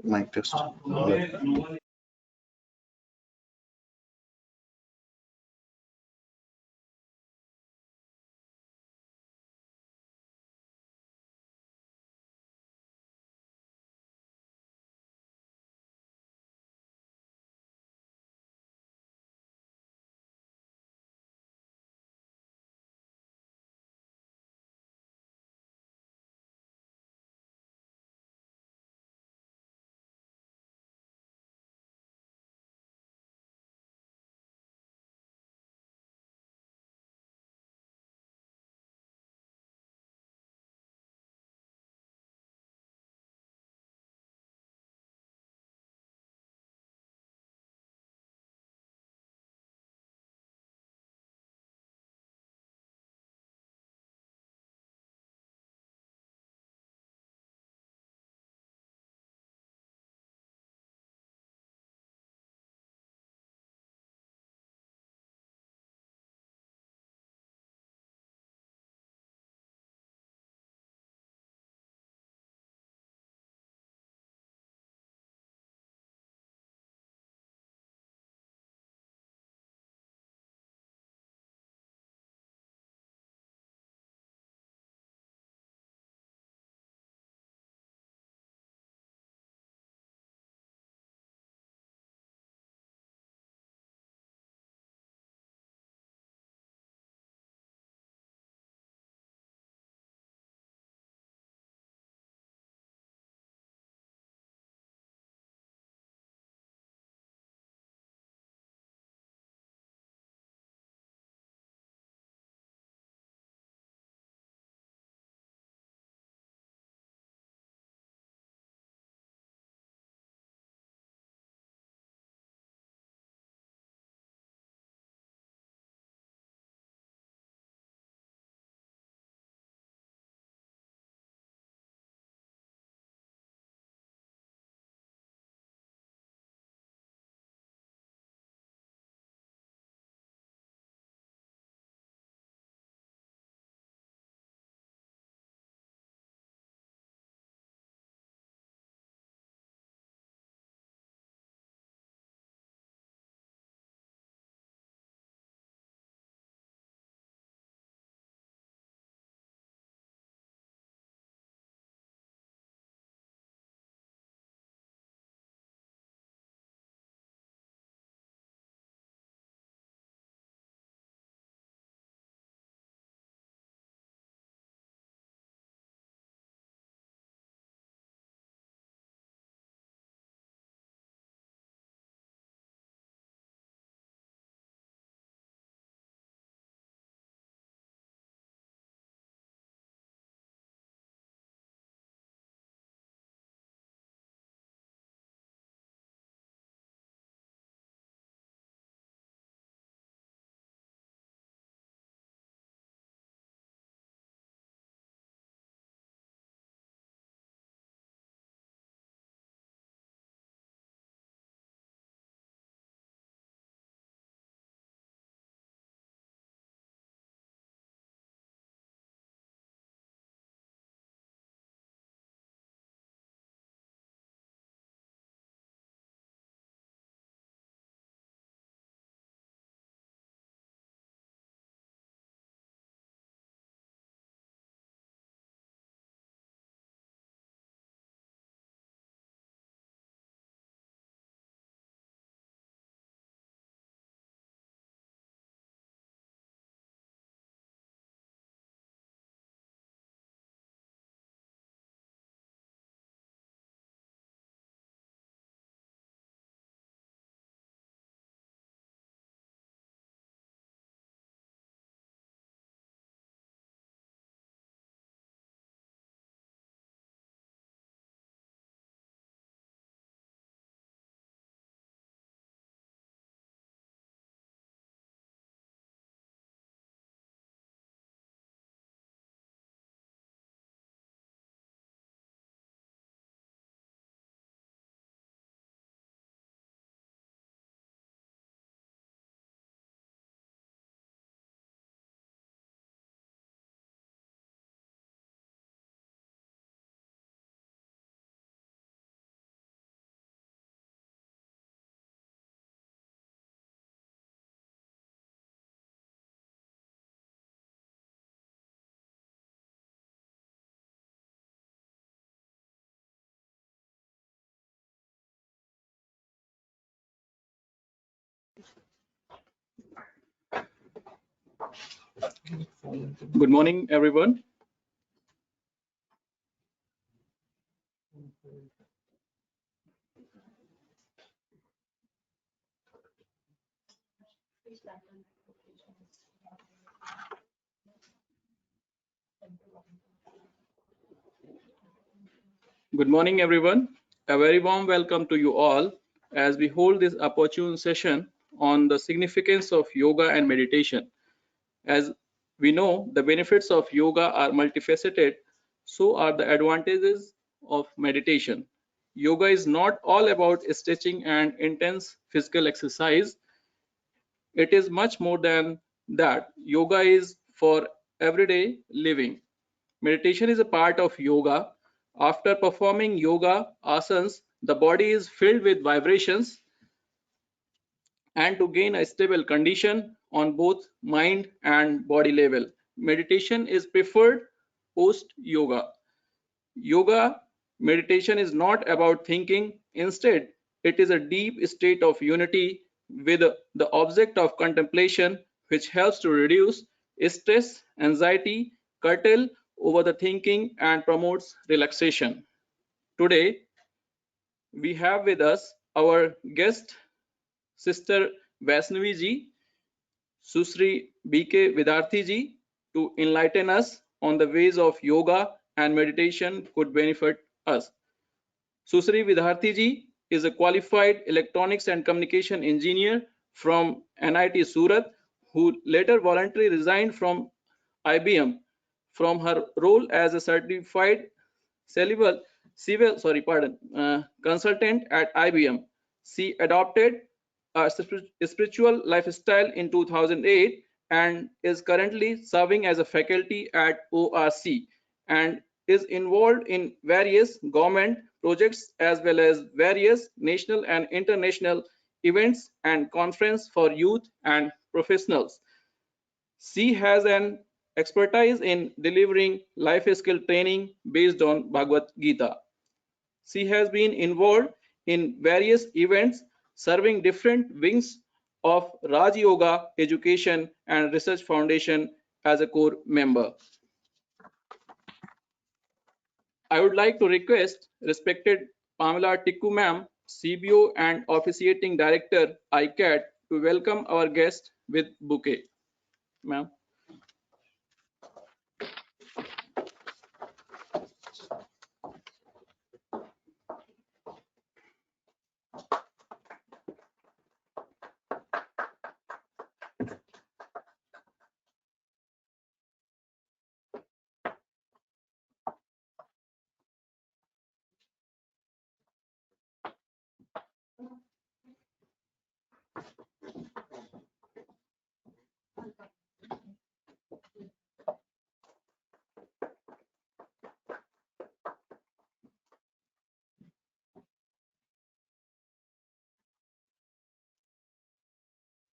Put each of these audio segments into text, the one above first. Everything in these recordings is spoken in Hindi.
Mic test. Good morning, everyone. Good morning, everyone. A very warm welcome to you all as we hold this opportune session on the significance of yoga and meditation. As we know, the benefits of yoga are multifaceted, so are the advantages of meditation. Yoga is not all about stretching and intense physical exercise. It is much more than that. Yoga is for everyday living. Meditation is a part of yoga. After performing yoga asanas, the body is filled with vibrations, and to gain a stable condition on both mind and body level, meditation is preferred post yoga. Yoga meditation is not about thinking. Instead, it is a deep state of unity with the object of contemplation, which helps to reduce stress, anxiety, curtail over the thinking, and promotes relaxation. Today, we have with us our guest, Sister Vaishnavi ji, Susri B.K. Vidarthi ji, to enlighten us on the ways of yoga and meditation could benefit us. Susri Vidarthi ji is a qualified electronics and communication engineer from NIT Surat, who later voluntarily resigned from IBM from her role as a certified consultant at IBM. She adopted a spiritual lifestyle in 2008 and is currently serving as a faculty at ORC and is involved in various government projects as well as various national and international events and conferences for youth and professionals. She has an expertise in delivering life skill training based on Bhagavad Gita. She has been involved in various events serving different wings of Raj Yoga Education and Research Foundation as a core member. I would like to request respected Pamela Tikku ma'am, CBO and Officiating Director, ICAT, to welcome our guest with bouquet. Ma'am.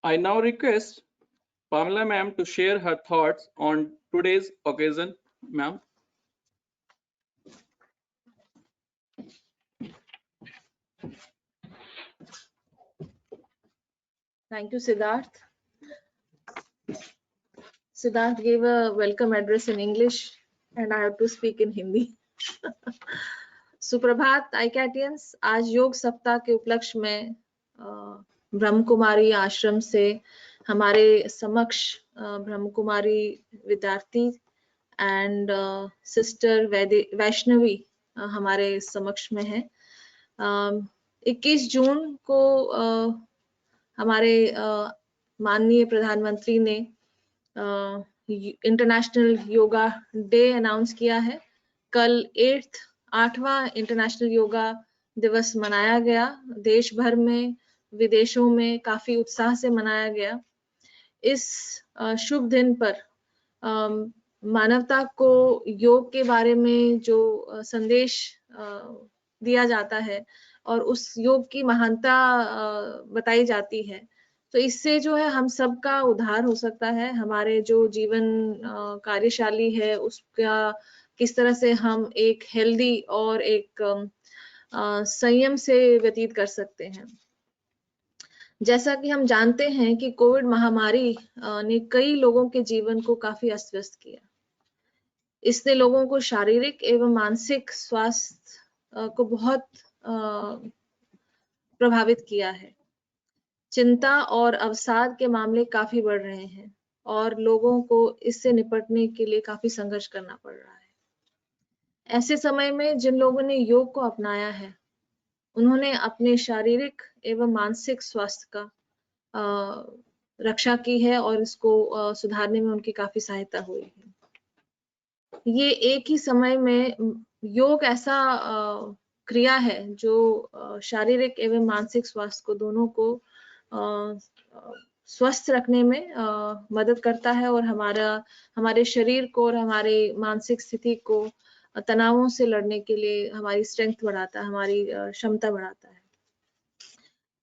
I now request Pamela ma'am to share her thoughts on today's occasion. Ma'am. Thank you, Siddharth. Siddharth gave a welcome address in English and I have to speak in Hindi. सुप्रभात आईकैटियंस, आज योग सप्ताह के उपलक्ष्य में ब्रह्म कुमारी आश्रम से हमारे समक्ष ब्रह्म कुमारी विद्यार्थी एंड सिस्टर वैष्णवी हमारे समक्ष में है। 21 जून को हमारे माननीय प्रधानमंत्री ने इंटरनेशनल योगा डे अनाउंस किया है। कल 8वां इंटरनेशनल योगा दिवस मनाया गया। देश भर में, विदेशों में काफी उत्साह से मनाया गया। इस शुभ दिन पर मानवता को योग के बारे में जो संदेश दिया जाता है और उस योग की महानता बताई जाती है, तो इससे जो है हम सबका उद्धार हो सकता है। हमारे जो जीवन कार्यशैली है उसका किस तरह से हम एक हेल्दी और एक संयम से व्यतीत कर सकते हैं। जैसा कि हम जानते हैं कि कोविड महामारी ने कई लोगों के जीवन को काफी अस्त व्यस्त किया। इसने लोगों को शारीरिक एवं मानसिक स्वास्थ्य को बहुत प्रभावित किया है। चिंता और अवसाद के मामले काफी बढ़ रहे हैं और लोगों को इससे निपटने के लिए काफी संघर्ष करना पड़ रहा है। ऐसे समय में जिन लोगों ने योग को अपनाया है, उन्होंने अपने शारीरिक एवं मानसिक स्वास्थ्य का रक्षा की है और इसको सुधारने में उनकी काफी सहायता हुई है। ये एक ही समय में योग ऐसा क्रिया है जो शारीरिक एवं मानसिक स्वास्थ्य को दोनों को स्वस्थ रखने में मदद करता है और हमारे शरीर को और हमारे मानसिक स्थिति को तनावों से लड़ने के लिए हमारी स्ट्रेंथ बढ़ाता है, हमारी क्षमता बढ़ाता है।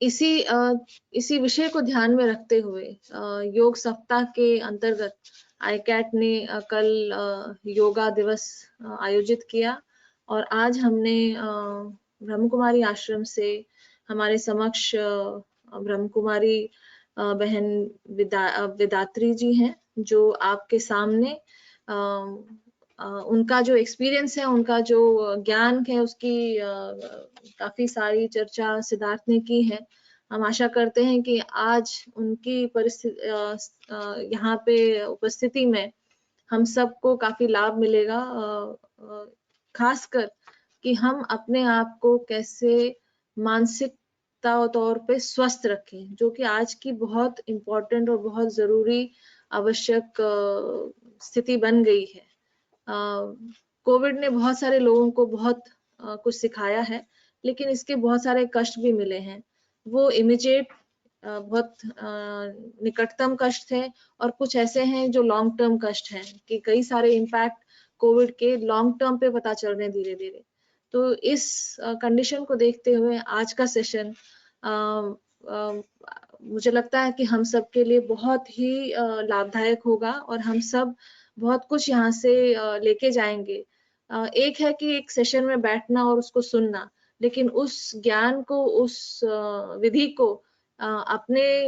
इसी विषय को ध्यान में रखते हुए योग सप्ताह के अंतर्गत आईकैट ने कल योगा दिवस आयोजित किया और आज हमने ब्रह्म कुमारी आश्रम से हमारे समक्ष ब्रह्म कुमारी बहन विदात्री जी हैं, जो आपके सामने उनका जो एक्सपीरियंस है, उनका जो ज्ञान है, उसकी काफी सारी चर्चा सिद्धार्थ ने की है। हम आशा करते हैं कि आज उनकी परिस्थिति यहाँ पे उपस्थिति में हम सबको काफी लाभ मिलेगा, खासकर कि हम अपने आप को कैसे मानसिक तौर पे स्वस्थ रखें, जो कि आज की बहुत इम्पोर्टेंट और बहुत जरूरी आवश्यक स्थिति बन गई है। कोविड ने बहुत सारे लोगों को बहुत कुछ सिखाया है, लेकिन इसके बहुत सारे कष्ट भी मिले हैं। वो इमीडिएट बहुत निकटतम कष्ट थे और कुछ ऐसे हैं जो लॉन्ग टर्म कष्ट हैं कि कई सारे इम्पैक्ट कोविड के लॉन्ग टर्म पे पता चल रहे हैं धीरे धीरे। तो इस कंडीशन को देखते हुए आज का सेशन मुझे लगता है कि हम सब के लिए बहुत ही लाभदायक होगा और हम सब बहुत कुछ यहाँ से लेके जाएंगे। एक है कि एक सेशन में बैठना और उसको सुनना, लेकिन उस ज्ञान को, उस विधि को अपने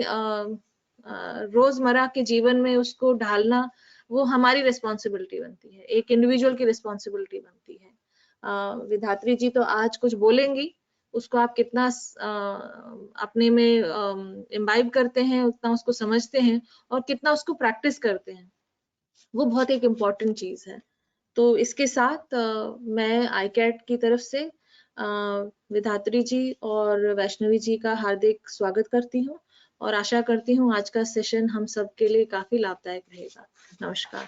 रोजमर्रा के जीवन में उसको ढालना, वो हमारी रिस्पॉन्सिबिलिटी बनती है, एक इंडिविजुअल की रिस्पॉन्सिबिलिटी बनती है। विधात्री जी तो आज कुछ बोलेंगी, उसको आप कितना अपने में इम्बाइब करते हैं, उतना उसको समझते हैं और कितना उसको प्रैक्टिस करते हैं, वो बहुत एक इम्पॉर्टेंट चीज है। तो इसके साथ मैं आईकैट की तरफ से विधात्री जी और वैष्णवी जी का हार्दिक स्वागत करती हूँ और आशा करती हूँ आज का सेशन हम सब के लिए काफी लाभदायक रहेगा। नमस्कार।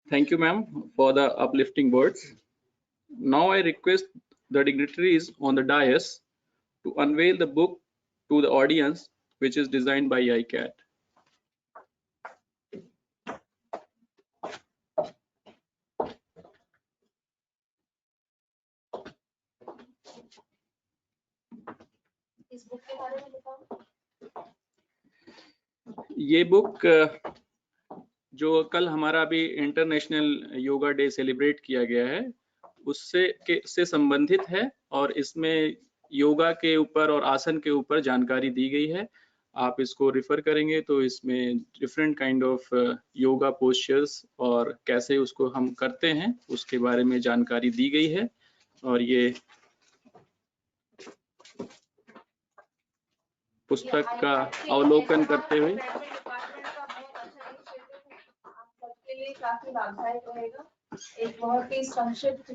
Thank you, ma'am, for the uplifting words. Now I request the dignitaries on the dais to unveil the book to the audience, which is designed by ICAT. इस बुक के बारे में बताओ। ये बुक जो कल हमारा अभी इंटरनेशनल योगा डे सेलिब्रेट किया गया है, उससे संबंधित है और इसमें योगा के ऊपर और आसन के ऊपर जानकारी दी गई है। आप इसको रिफर करेंगे तो इसमें different kind of yoga postures और कैसे उसको हम करते हैं उसके बारे में जानकारी दी गई है। और ये पुस्तक का अवलोकन करते हुए काफी लाभदायक रहेगा। एक बहुत ही संक्षिप्त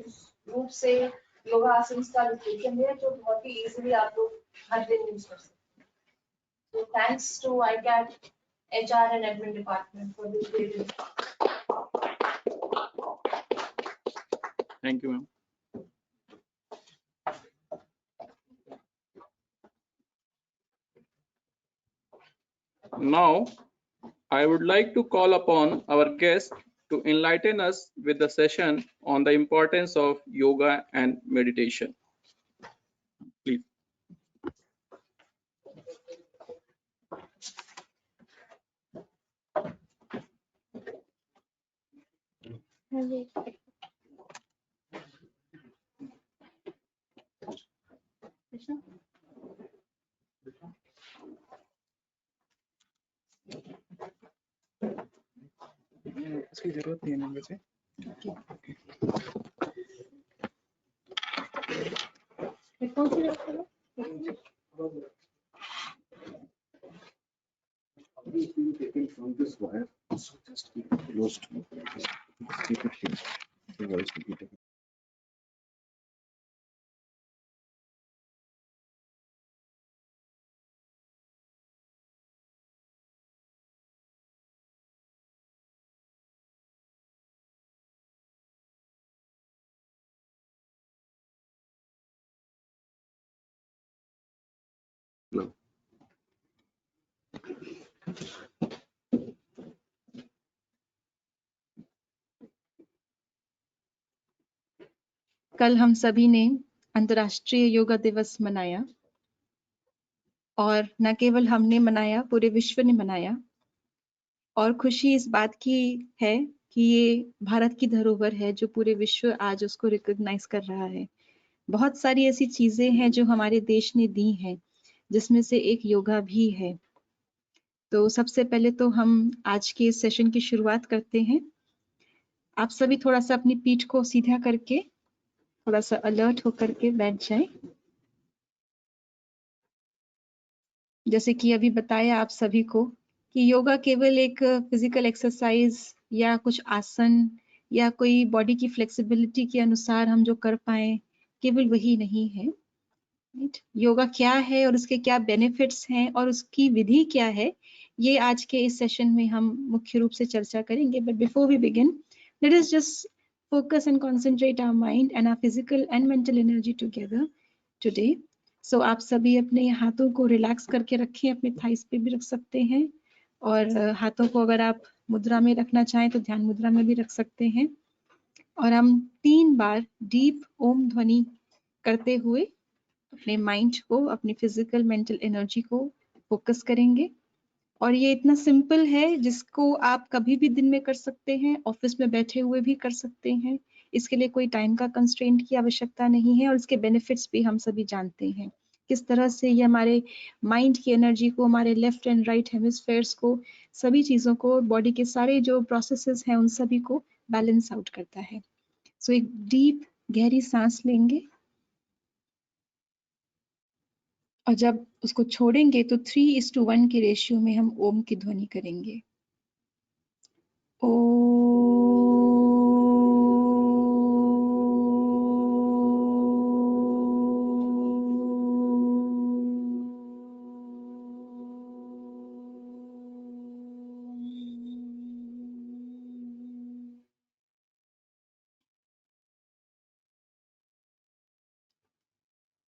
रूप से योगा आसन का विश्लेषण है जो बहुत ही इजीली आप लोग हर दिन यूज कर सकते हैं। So thanks to ICAT HR and admin department for this video. Thank you, ma'am. Now, I would like to call upon our guest to enlighten us with the session on the importance of yoga and meditation. Please. इसकी जरूरत नहीं है नंबर से। From this wire, so just keep it close to it. Keep it here. The voice will be taken. No. कल हम सभी ने अंतर्राष्ट्रीय योगा दिवस मनाया और न केवल हमने मनाया, पूरे विश्व ने मनाया। और खुशी इस बात की है कि ये भारत की धरोहर है जो पूरे विश्व आज उसको रिकॉग्नाइज कर रहा है। बहुत सारी ऐसी चीजें हैं जो हमारे देश ने दी हैं, जिसमें से एक योगा भी है। तो सबसे पहले तो हम आज के इस सेशन की शुरुआत करते हैं। आप सभी थोड़ा सा अपनी पीठ को सीधा करके थोड़ा सा अलर्ट होकर के बैठ जाएं। जैसे कि अभी बताया आप सभी को कि योगा केवल एक फिजिकल एक्सरसाइज या कुछ आसन या कोई बॉडी की फ्लेक्सिबिलिटी के अनुसार हम जो कर पाए, केवल वही नहीं है। योगा क्या है और उसके क्या बेनिफिट्स हैं और उसकी विधि क्या है, ये आज के इस सेशन में हम मुख्य रूप से चर्चा करेंगे। But before we begin, let us just focus and concentrate our mind and our physical and mental energy together today. So आप सभी अपने हाथों को रिलैक्स करके रखें, अपने थाइस पे भी रख सकते हैं और हाथों को अगर आप मुद्रा में रखना चाहें तो ध्यान मुद्रा में भी रख सकते हैं। और हम 3 बार डीप ओम ध्वनि करते हुए अपने माइंड को, अपनी फिजिकल मेंटल एनर्जी को फोकस करेंगे। और ये इतना सिंपल है जिसको आप कभी भी दिन में कर सकते हैं, ऑफिस में बैठे हुए भी कर सकते हैं। इसके लिए कोई टाइम का कंस्ट्रेंट की आवश्यकता नहीं है और इसके बेनिफिट्स भी हम सभी जानते हैं। किस तरह से ये हमारे माइंड की एनर्जी को, हमारे लेफ्ट एंड राइट हेमिस्फेयर्स को, सभी चीजों को, बॉडी के सारे जो प्रोसेसेस हैं उन सभी को बैलेंस आउट करता है। सो एक डीप गहरी सांस लेंगे और जब उसको छोड़ेंगे तो 3:1 के रेशियो में हम ओम की ध्वनि करेंगे। ओ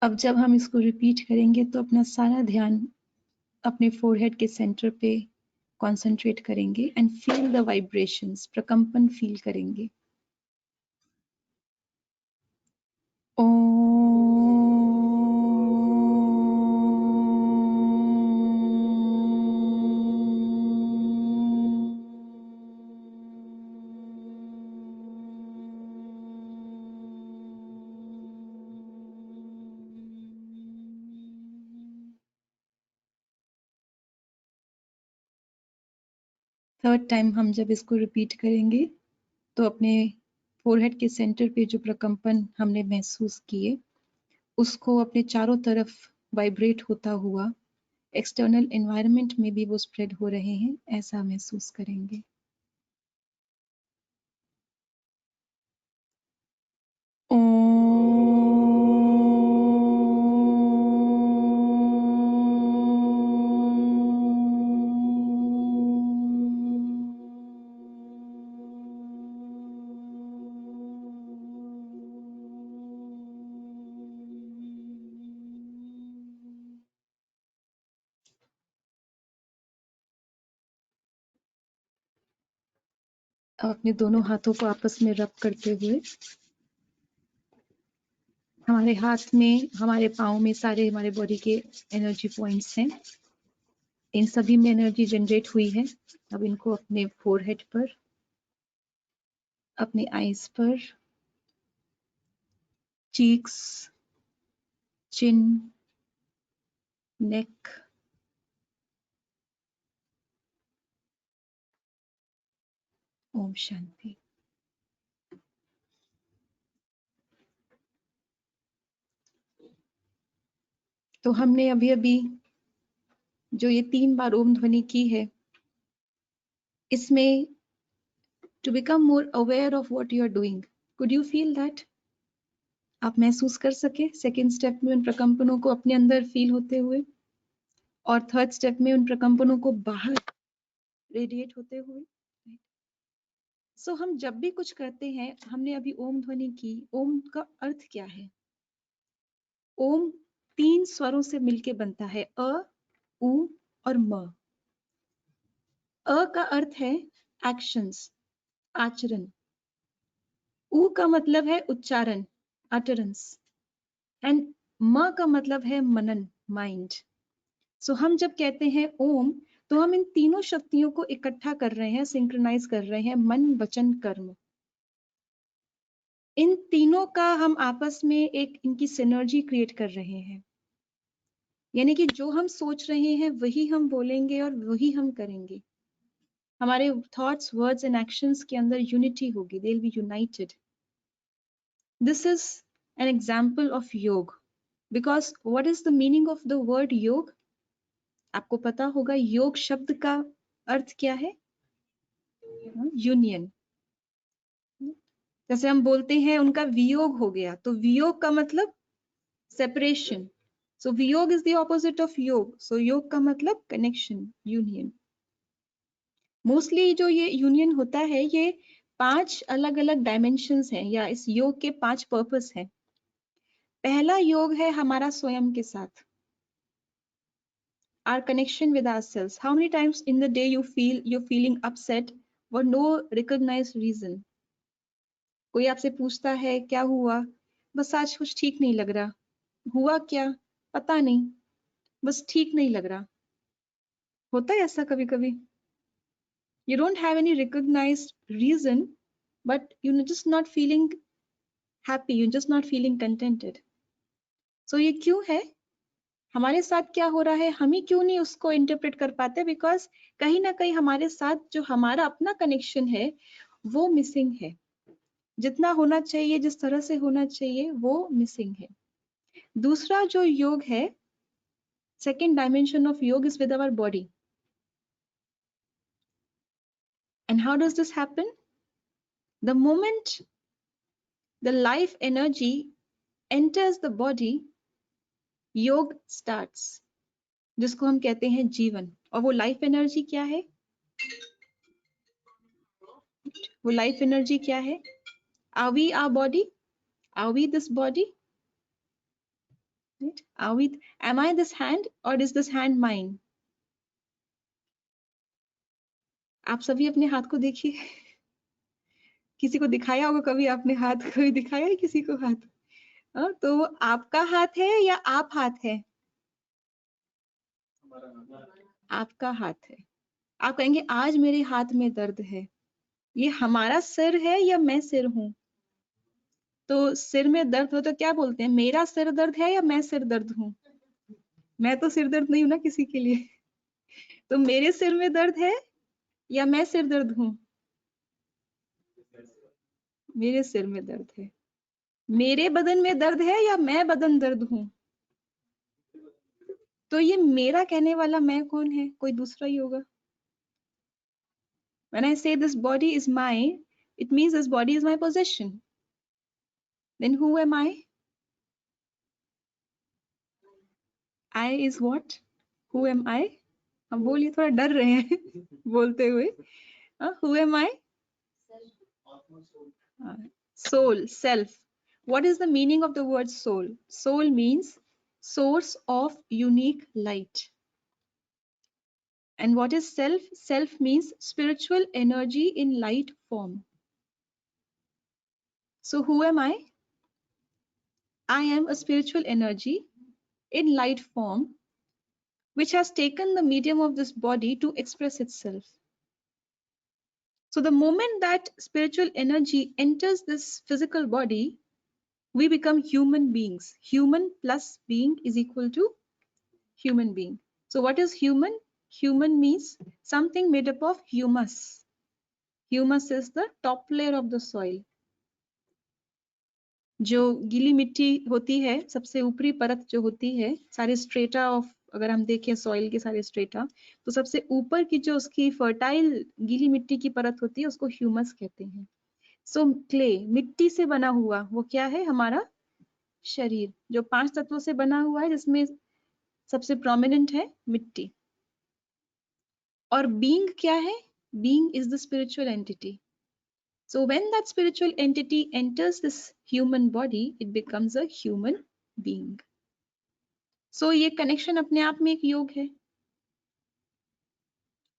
अब जब हम इसको रिपीट करेंगे तो अपना सारा ध्यान अपने फोरहेड के सेंटर पे कंसंट्रेट करेंगे एंड फील द वाइब्रेशंस, प्रकंपन फील करेंगे। थर्ड टाइम हम जब इसको रिपीट करेंगे तो अपने फोरहेड के सेंटर पे जो प्रकंपन हमने महसूस किए उसको अपने चारों तरफ वाइब्रेट होता हुआ एक्सटर्नल एनवायरनमेंट में भी वो स्प्रेड हो रहे हैं, ऐसा महसूस करेंगे। अब अपने दोनों हाथों को आपस में रब करते हुए हमारे हाथ में, हमारे पाँव में सारे हमारे बॉडी के एनर्जी पॉइंट्स हैं। इन सभी में एनर्जी जनरेट हुई है। अब इनको अपने फोरहेड पर, अपने आईज पर, चीक्स, चिन, neck, Om Shanti. तो हमने अभी अभी जो ये 3 बार ओम ध्वनि की है, इसमें to become more aware of what you are doing, could you feel that? आप महसूस कर सके सेकेंड स्टेप में उन प्रकंपनों को अपने अंदर फील होते हुए, और थर्ड स्टेप में उन प्रकंपनों को बाहर रेडिएट होते हुए. सो हम जब भी कुछ करते हैं, हमने अभी ओम ध्वनि की, ओम का अर्थ क्या है? ओम 3 स्वरों से मिलके बनता है, अ, उ और म. अ का अर्थ है एक्शंस, आचरण. उ का मतलब है उच्चारण, अटरेंस. एंड म का मतलब है मनन, माइंड. सो हम जब कहते हैं ओम, तो हम इन तीनों शक्तियों को इकट्ठा कर रहे हैं, सिंक्रोनाइज कर रहे हैं, मन वचन कर्म. इन तीनों का हम आपस में एक इनकी सिनर्जी क्रिएट कर रहे हैं. यानी कि जो हम सोच रहे हैं वही हम बोलेंगे और वही हम करेंगे. हमारे थॉट्स, वर्ड्स एंड एक्शंस के अंदर यूनिटी होगी, they will be united. This is an example of yoga. Because what is the meaning of the word yoga? आपको पता होगा योग शब्द का अर्थ क्या है? यूनियन. जैसे हम बोलते हैं उनका वियोग हो गया, तो वियोग का मतलब सेपरेशन. सो वियोग इज द ऑपोजिट ऑफ योग. सो योग का मतलब कनेक्शन, यूनियन. मोस्टली जो ये यूनियन होता है, ये 5 अलग अलग डायमेंशंस हैं, या इस योग के 5 पर्पस हैं. पहला योग है हमारा स्वयं के साथ, our connection with ourselves. How many times in the day you're feeling upset for no recognized reason? कोई आपसे पूछता है क्या हुआ? बस आज कुछ ठीक नहीं लग रहा. हुआ क्या? पता नहीं, बस ठीक नहीं लग रहा. होता है ऐसा कभी कभी. You don't have any recognized reason, but you're just not feeling happy, you're just not feeling contented. So ये क्यों है? हमारे साथ क्या हो रहा है, हम ही क्यों नहीं उसको इंटरप्रेट कर पाते? बिकॉज कहीं ना कहीं हमारे साथ जो हमारा अपना कनेक्शन है वो मिसिंग है. जितना होना चाहिए, जिस तरह से होना चाहिए, वो मिसिंग है. दूसरा जो योग है, second dimension of yoga is with our body. And how does this happen? The moment the life energy enters the body, yoga starts, जिसको हम कहते हैं जीवन. और वो लाइफ एनर्जी क्या है? वो लाइफ एनर्जी क्या है? Are we our body? Are we this body? Right? Are we? Am I this hand or is this hand mine? आप सभी अपने हाथ को देखिए. किसी को दिखाया होगा कभी आपने हाथ? कभी दिखाया है किसी को हाथ? तो वो आपका हाथ है या आप हाथ है? आपका हाथ है. आप कहेंगे आज मेरे हाथ में दर्द है. ये हमारा सिर है या मैं सिर हूं? तो सिर में दर्द हो तो क्या बोलते हैं, मेरा सिर दर्द है या मैं सिर दर्द हूं? मैं तो सिर दर्द नहीं हूं ना किसी के लिए. तो मेरे सिर में दर्द है या मैं सिर दर्द हूं? मेरे सिर में दर्द है. मेरे बदन में दर्द है या मैं बदन दर्द हूं? तो ये मेरा कहने वाला मैं कौन है? कोई दूसरा ही होगा. When I say this body is mine, it means this body is my possession. Then who am I? I is what? Who am I? हम बोलिए, थोड़ा डर रहे हैं बोलते हुए. Who am I? Soul, self. What is the meaning of the word soul? Soul means source of unique light. And what is self? Self means spiritual energy in light form. So who am I? I am a spiritual energy in light form which has taken the medium of this body to express itself. So the moment that spiritual energy enters this physical body, we become human beings. Human plus being is equal to human being. So what is human? Human means something made up of humus. Humus is the top layer of the soil. जो गीली मिट्टी होती है, सबसे ऊपरी परत जो होती है, सारे स्ट्रेटा ऑफ, अगर हम देखें सॉइल के सारे स्ट्रेटा, तो सबसे ऊपर की जो उसकी फर्टाइल गीली मिट्टी की परत होती है उसको ह्यूमस कहते हैं. सो क्ले, मिट्टी से बना हुआ, वो क्या है? हमारा शरीर, जो 5 तत्वों से बना हुआ है, जिसमें सबसे प्रोमिनेंट है मिट्टी. और बीइंग क्या है? Being is the spiritual entity. So when that spiritual entity enters this human body, it becomes a human being. So ये connection अपने आप में एक योग है.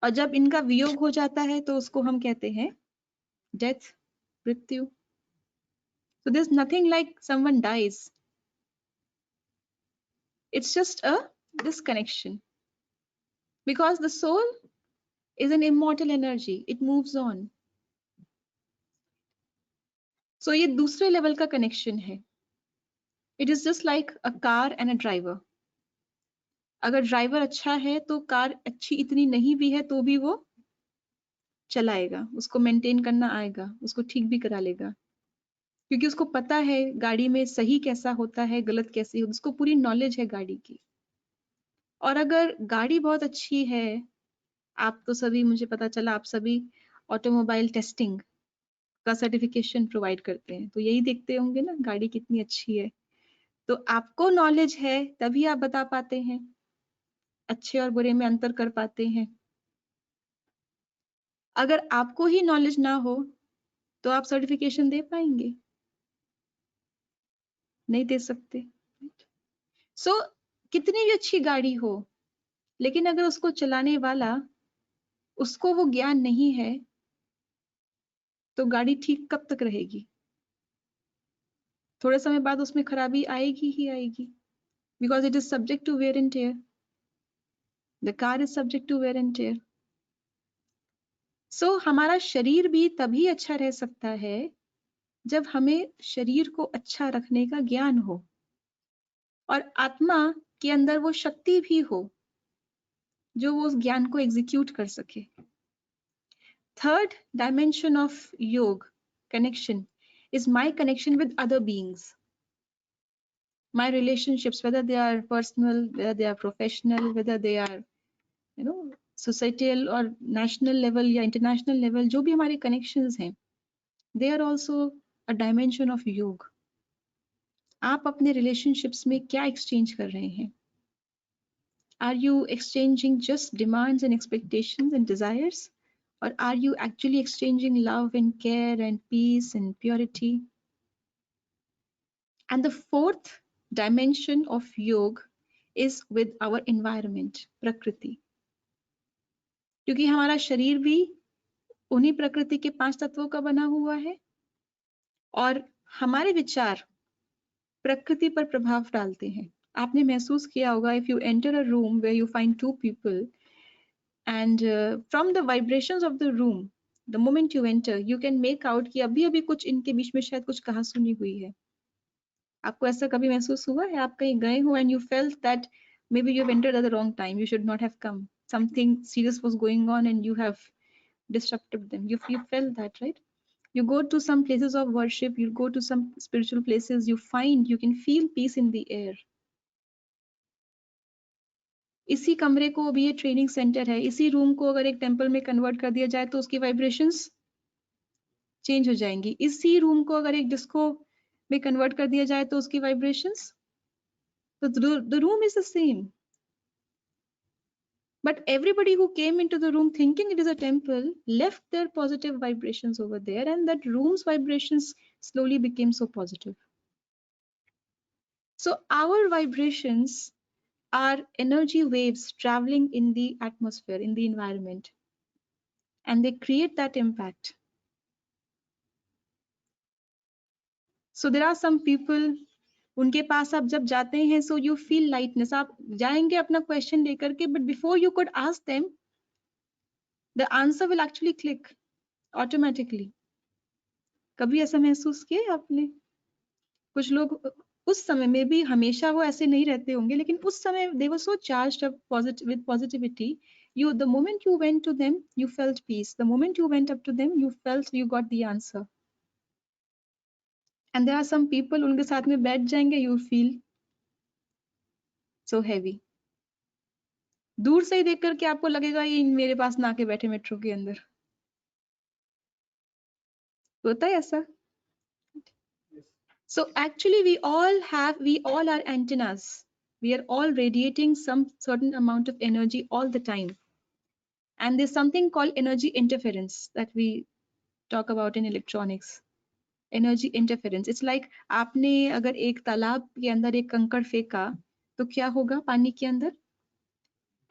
और जब इनका वियोग हो जाता है तो उसको हम कहते हैं death, मृत्यु. So there's nothing like someone dies. It's just a disconnection. Because the soul is an immortal energy. It moves on. So ये दूसरे लेवल का कनेक्शन है. It is just like a car and a driver. अगर ड्राइवर अच्छा है तो कार अच्छी इतनी नहीं भी है तो भी वो चलाएगा, उसको मेंटेन करना आएगा, उसको ठीक भी करा लेगा, क्योंकि उसको पता है गाड़ी में सही कैसा होता है, गलत कैसी होती है, उसको पूरी नॉलेज है गाड़ी की. और अगर गाड़ी बहुत अच्छी है, आप तो सभी, मुझे पता चला आप सभी ऑटोमोबाइल टेस्टिंग का सर्टिफिकेशन प्रोवाइड करते हैं, तो यही देखते होंगे ना गाड़ी कितनी अच्छी है. तो आपको नॉलेज है तभी आप बता पाते हैं, अच्छे और बुरे में अंतर कर पाते हैं. अगर आपको ही नॉलेज ना हो तो आप सर्टिफिकेशन दे पाएंगे? नहीं दे सकते. सो कितनी भी अच्छी गाड़ी हो, लेकिन अगर उसको चलाने वाला, उसको वो ज्ञान नहीं है, तो गाड़ी ठीक कब तक रहेगी? थोड़े समय बाद उसमें खराबी आएगी ही आएगी. Because it is subject to wear and tear. The car is subject to wear and tear. So हमारा शरीर भी तभी अच्छा रह सकता है जब हमें शरीर को अच्छा रखने का ज्ञान हो और आत्मा के अंदर वो शक्ति भी हो जो वो उस ज्ञान को एग्जीक्यूट कर सके. थर्ड डायमेंशन ऑफ योग connection is my connection with other beings. My relationships, whether they are personal, whether they are professional, whether they are, you know, societal or national level या international level, जो भी हमारे connections हैं, they are also a dimension of योग. आप अपने relationships में क्या exchange कर रहे हैं? Are you exchanging just demands and expectations and desires? Or are you actually exchanging love and care and peace and purity? And the fourth dimension of yoga is with our environment, prakriti. क्योंकि हमारा शरीर भी उन्हीं प्रकृति के 5 तत्वों का बना हुआ है और हमारे विचार प्रकृति पर प्रभाव डालते हैं. आपने महसूस किया होगा, if you enter a room where you find 2 people and from the vibrations of the room, the moment you enter, you can make out कि अभी कुछ इनके बीच में शायद कुछ कहा सुनी हुई है. आपको ऐसा कभी महसूस हुआ है? आप कहीं गए हो and you felt that maybe you have entered at the wrong time, you should not have come, something serious was going on and you have disrupted them. You felt that, right? You go to some places of worship, you go to some spiritual places, you find you can feel peace in the air. इसी कमरे को भी ये ट्रेनिंग सेंटर है, इसी रूम को अगर एक टेम्पल में कन्वर्ट कर दिया जाए तो उसकी वाइब्रेशंस चेंज हो जाएंगी. इसी रूम को अगर एक डिस्को में कन्वर्ट कर दिया जाए तो उसकी वाइब्रेशंस, तो the room is the same. But everybody who came into the room thinking it is a temple left their positive vibrations over there, and that room's vibrations slowly became so positive. So our vibrations are energy waves traveling in the atmosphere, in the environment, and they create that impact. So there are some people, उनके पास आप जब जाते हैं, so you feel lightness. आप जाएंगे अपना क्वेश्चन लेकर के, but before you could ask them, the answer will actually click automatically. कभी ऐसा महसूस किया आपने? कुछ लोग उस समय में भी हमेशा वो ऐसे नहीं रहते होंगे, लेकिन उस समय they were so charged up with positivity. The moment you went to them, you felt peace. The moment you went up to them, you felt you got the answer. And there are some people, उनके साथ में बैठ जाएंगे, you feel so heavy. दूर से ही देख करके आपको लगेगा ये मेरे पास ना के बैठे मेट्रो के अंदर। होता है ऐसा? So actually we all are antennas. We are all radiating some certain amount of energy all the time. And there's something called energy interference that we talk about in electronics. Energy interference. It's like आपने अगर एक तालाब के अंदर एक कंकड़ फेंका तो क्या होगा पानी के अंदर?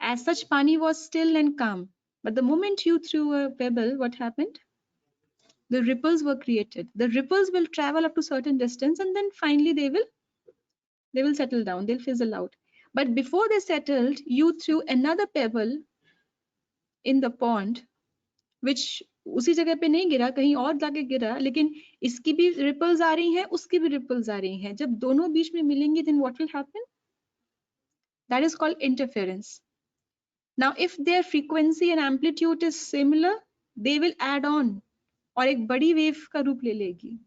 As such, pani was still and calm. But the moment you threw a pebble, what happened? The ripples were created. The ripples will travel up to certain distance and then finally they will settle down. They'll fizzle out. But before they settled, you threw another pebble in the pond, which उसी जगह पे नहीं गिरा, कहीं और जाके गिरा, लेकिन इसकी भी ripples आ रही हैं, उसकी भी ripples आ रही हैं. जब दोनों बीच में मिलेंगी, then what will happen? That is called interference. Now, if their frequency and amplitude is similar, they will add on और एक बड़ी wave का रूप ले लेगी.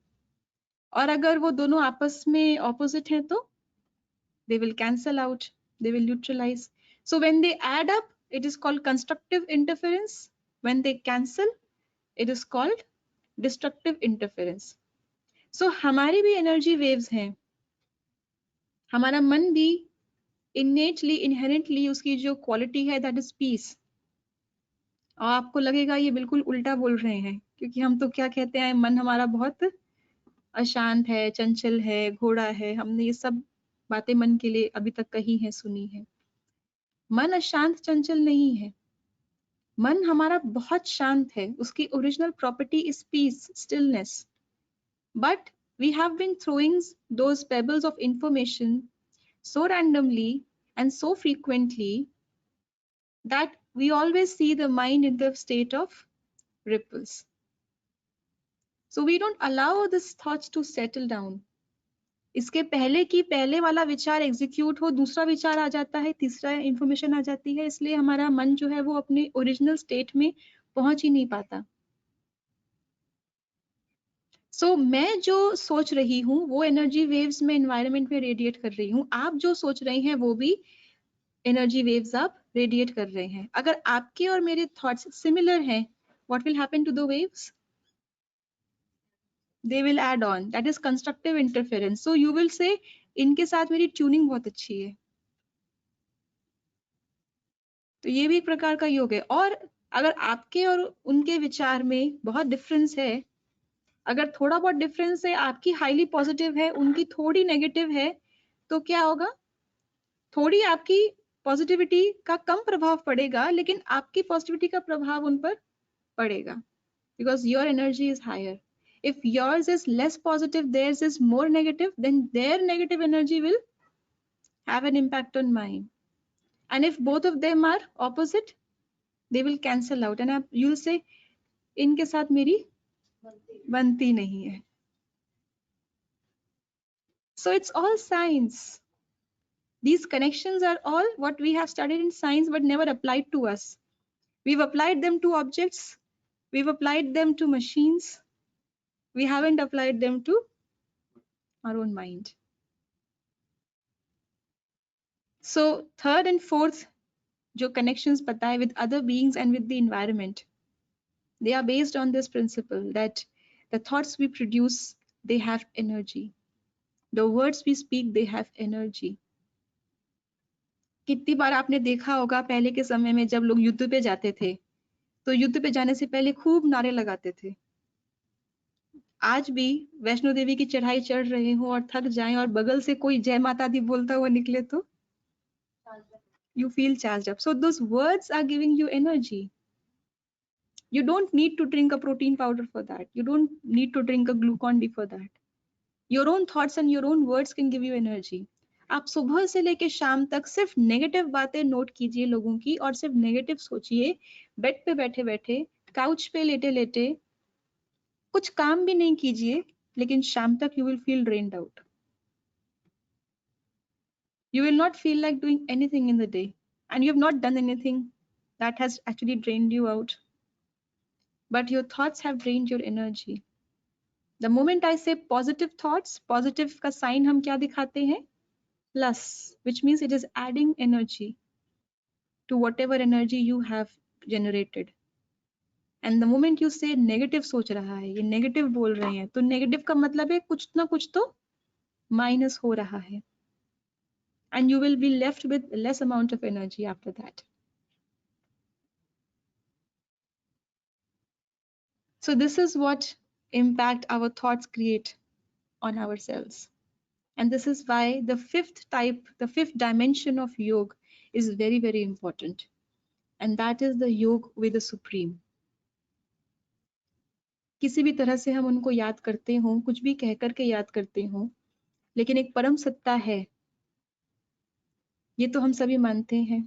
और अगर वो दोनों आपस में opposite हैं तो they will cancel out, they will neutralize. So when they add up, it is called constructive interference. When they cancel, it is called destructive interference. So हमारी भी energy waves हैं. हमारा मन भी innately, inherently उसकी जो quality है, that is peace. और आपको लगेगा ये बिल्कुल उल्टा बोल रहे हैं, क्योंकि हम तो क्या कहते हैं, मन हमारा बहुत अशांत है, चंचल है, घोड़ा है. हमने ये सब बातें मन के लिए अभी तक कही है, सुनी है. मन अशांत चंचल नहीं है. मन हमारा बहुत शांत है. उसकी original property is peace, stillness. But we have been throwing those pebbles of information so randomly and so frequently that we always see the mind in the state of ripples. So we don't allow these thoughts to settle down. इसके पहले कि पहले वाला विचार एग्जीक्यूट हो, दूसरा विचार आ जाता है, तीसरा इंफॉर्मेशन आ जाती है, इसलिए हमारा मन जो है वो अपने ओरिजिनल स्टेट में पहुंच ही नहीं पाता. सो मैं जो सोच रही हूँ वो एनर्जी वेव्स में एनवायरनमेंट में रेडिएट कर रही हूँ. आप जो सोच रहे हैं वो भी एनर्जी वेव्स आप रेडिएट कर रहे हैं. अगर आपके और मेरे थॉट्स सिमिलर हैं, what will happen to the waves? They will add on. That is constructive interference. So you will say, इनके साथ मेरी ट्यूनिंग बहुत अच्छी है. तो ये भी एक प्रकार का योग है. और अगर आपके और उनके विचार में बहुत डिफरेंस है, अगर थोड़ा बहुत डिफरेंस है, आपकी हाईली पॉजिटिव है, उनकी थोड़ी नेगेटिव है, तो क्या होगा? थोड़ी आपकी पॉजिटिविटी का कम प्रभाव पड़ेगा, लेकिन आपकी पॉजिटिविटी का प्रभाव उन पर पड़ेगा, because your energy is higher. If yours is less positive, theirs is more negative, then their negative energy will have an impact on mine. And if both of them are opposite, they will cancel out. And you'll say, इनके साथ मेरी बनती नहीं है. So it's all science. These connections are all what we have studied in science but never applied to us. We've applied them to objects. We've applied them to machines. We haven't applied them to our own mind. So third and fourth जो connections बताए with other beings and with the environment, they are based on this principle that the thoughts we produce, they have energy. The words we speak, they have energy. कितनी बार आपने देखा होगा पहले के समय में जब लोग युद्ध पे जाते थे, तो युद्ध पे जाने से पहले खूब नारे लगाते थे. आज भी वैष्णो देवी की चढ़ाई चढ़ रहे हो और थक जाएं और बगल से कोई जय माता दी बोलता हुआ निकले तो you feel charged up. So those words are giving you energy. You don't need to drink a protein powder for that. You don't need to drink a Glucon-D for that. Your own thoughts and your own words can give you energy. आप सुबह से लेके शाम तक सिर्फ नेगेटिव बातें नोट कीजिए लोगों की और सिर्फ नेगेटिव सोचिए. बेड पे बैठे बैठे, काउच पे लेटे लेटे, कुछ काम भी नहीं कीजिए, लेकिन शाम तक you will feel drained out. You will not feel like doing anything in the day, and you have not done anything that has actually drained you out, but your thoughts have drained your energy. The moment I say positive thoughts, positive का sign हम क्या दिखाते हैं? Plus, which means it is adding energy to whatever energy you have generated. And the moment you say negative सोच रहा है, ये negative बोल रहे हैं, तो negative का मतलब है कुछ ना कुछ तो minus हो रहा है. And you will be left with less amount of energy after that. So this is what impact our thoughts create on ourselves. And this is why the fifth type, the fifth dimension of yoga is very, very important. And that is the yoga with the Supreme. किसी भी तरह से हम उनको याद करते हों, कुछ भी कह करके याद करते हों, लेकिन एक परम सत्ता है, ये तो हम सभी मानते हैं.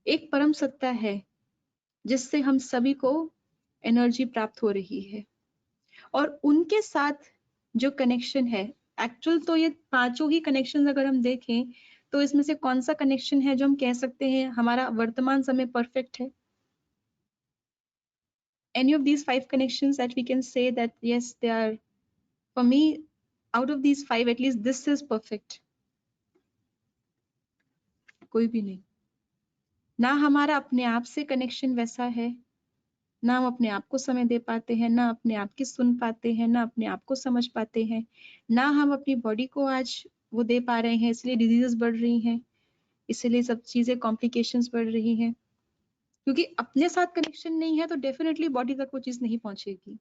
एक परम सत्ता है जिससे हम सभी को एनर्जी प्राप्त हो रही है, और उनके साथ जो कनेक्शन है, एक्चुअल तो ये पांचों ही कनेक्शन अगर हम देखें तो इसमें से कौन सा कनेक्शन है जो हम कह सकते हैं हमारा वर्तमान समय परफेक्ट है? Any of these 5 connections that we can say that yes, they are, for me, out of these 5, at least this is perfect. कोई भी नहीं. ना हमारा अपने आप से कनेक्शन वैसा है, ना हम अपने आप को समय दे पाते हैं, ना अपने आप की सुन पाते हैं, ना अपने आप को समझ पाते हैं, ना हम अपनी बॉडी को आज वो दे पा रहे हैं, इसलिए डिजीजेस बढ़ रही हैं, इसलिए सब चीजें कॉम्प्लिकेशंस बढ़ रही हैं. क्योंकि अपने साथ कनेक्शन नहीं है तो डेफिनेटली बॉडी तक वो चीज नहीं पहुंचेगी.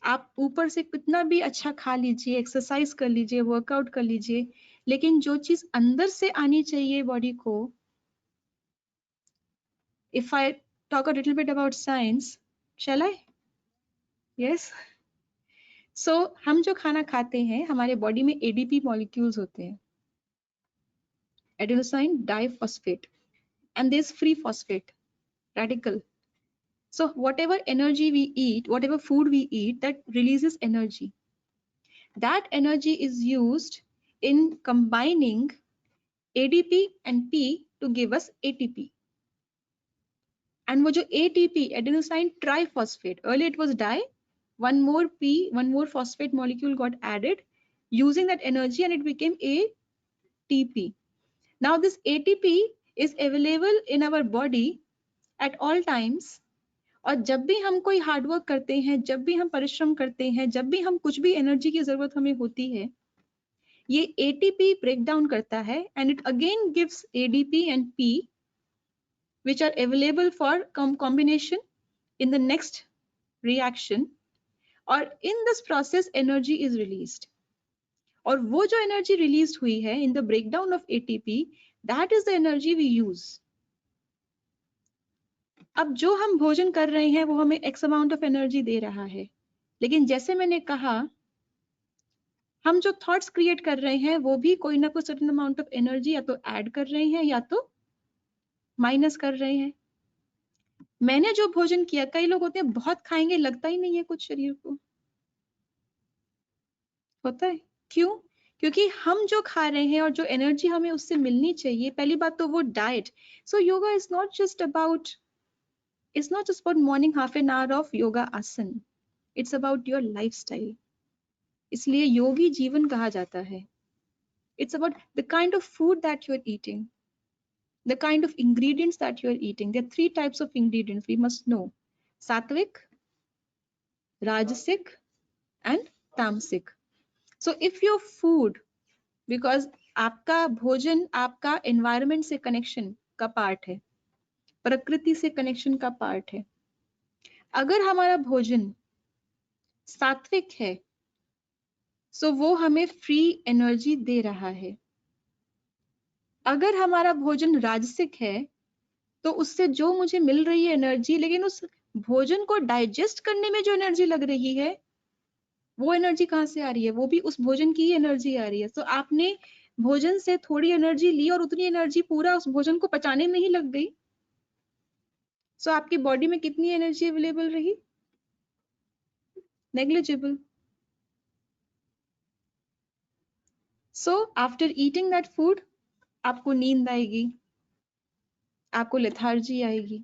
आप ऊपर से कितना भी अच्छा खा लीजिए, एक्सरसाइज कर लीजिए, वर्कआउट कर लीजिए, लेकिन जो चीज अंदर से आनी चाहिए बॉडी को, if I talk a little bit about science, shall I? Yes. So हम जो खाना खाते हैं, हमारे बॉडी में एडीपी मॉलिक्यूल्स होते हैं, adenosine diphosphate, and there's free phosphate radical. So whatever energy we eat, whatever food we eat, that releases energy. That energy is used in combining ADP and P to give us ATP. And wo jo ATP, adenosine triphosphate, earlier it was di, one more P, one more phosphate molecule got added using that energy and it became ATP. Now this ATP is available in our body at all times. और जब भी हम कोई हार्डवर्क करते हैं, जब भी हम परिश्रम करते हैं, जब भी हम कुछ भी एनर्जी की जरूरत हमें होती है, ये एटीपी ब्रेक डाउन करता है and it again gives ADP and P which are available for combination in the next reaction, और in this process energy is released. और वो जो एनर्जी रिलीज हुई है in the breakdown of ATP, that is the energy we use. अब जो हम भोजन कर रहे हैं वो हमें एक्स अमाउंट ऑफ एनर्जी दे रहा है, लेकिन जैसे मैंने कहा, हम जो थॉट्स क्रिएट कर रहे हैं वो भी कोई ना कोई सर्टेन अमाउंट ऑफ एनर्जी या तो ऐड कर रहे हैं या तो माइनस कर रहे हैं. मैंने जो भोजन किया, कई लोग होते हैं बहुत खाएंगे, लगता ही नहीं है कुछ शरीर को, होता है. क्यों? क्योंकि हम जो खा रहे हैं और जो एनर्जी हमें उससे मिलनी चाहिए, पहली बात तो वो diet. So yoga is not just about, it's not just about morning half an hour of yoga asan, it's about your lifestyle. इसलिए योगी जीवन कहा जाता है. It's about the kind of food that you're eating, the kind of ingredients that you're eating. There are 3 types of ingredients we must know: sattvic, rajasic and tamasic. So if your food, because आपका भोजन आपका environment से connection का part है, प्रकृति से कनेक्शन का पार्ट है. अगर हमारा भोजन सात्विक है, सो वो हमें फ्री एनर्जी दे रहा है. अगर हमारा भोजन राजसिक है, तो उससे जो मुझे मिल रही है एनर्जी, लेकिन उस भोजन को डाइजेस्ट करने में जो एनर्जी लग रही है, वो एनर्जी कहाँ से आ रही है? वो भी उस भोजन की ही एनर्जी आ रही है. तो आपने भोजन से थोड़ी एनर्जी ली और उतनी एनर्जी पूरा उस भोजन को पचाने में ही लग गई. सो आपकी बॉडी में कितनी एनर्जी अवेलेबल रही? Negligible. So after eating that food, आपको नींद आएगी, आपको लेथार्जी आएगी.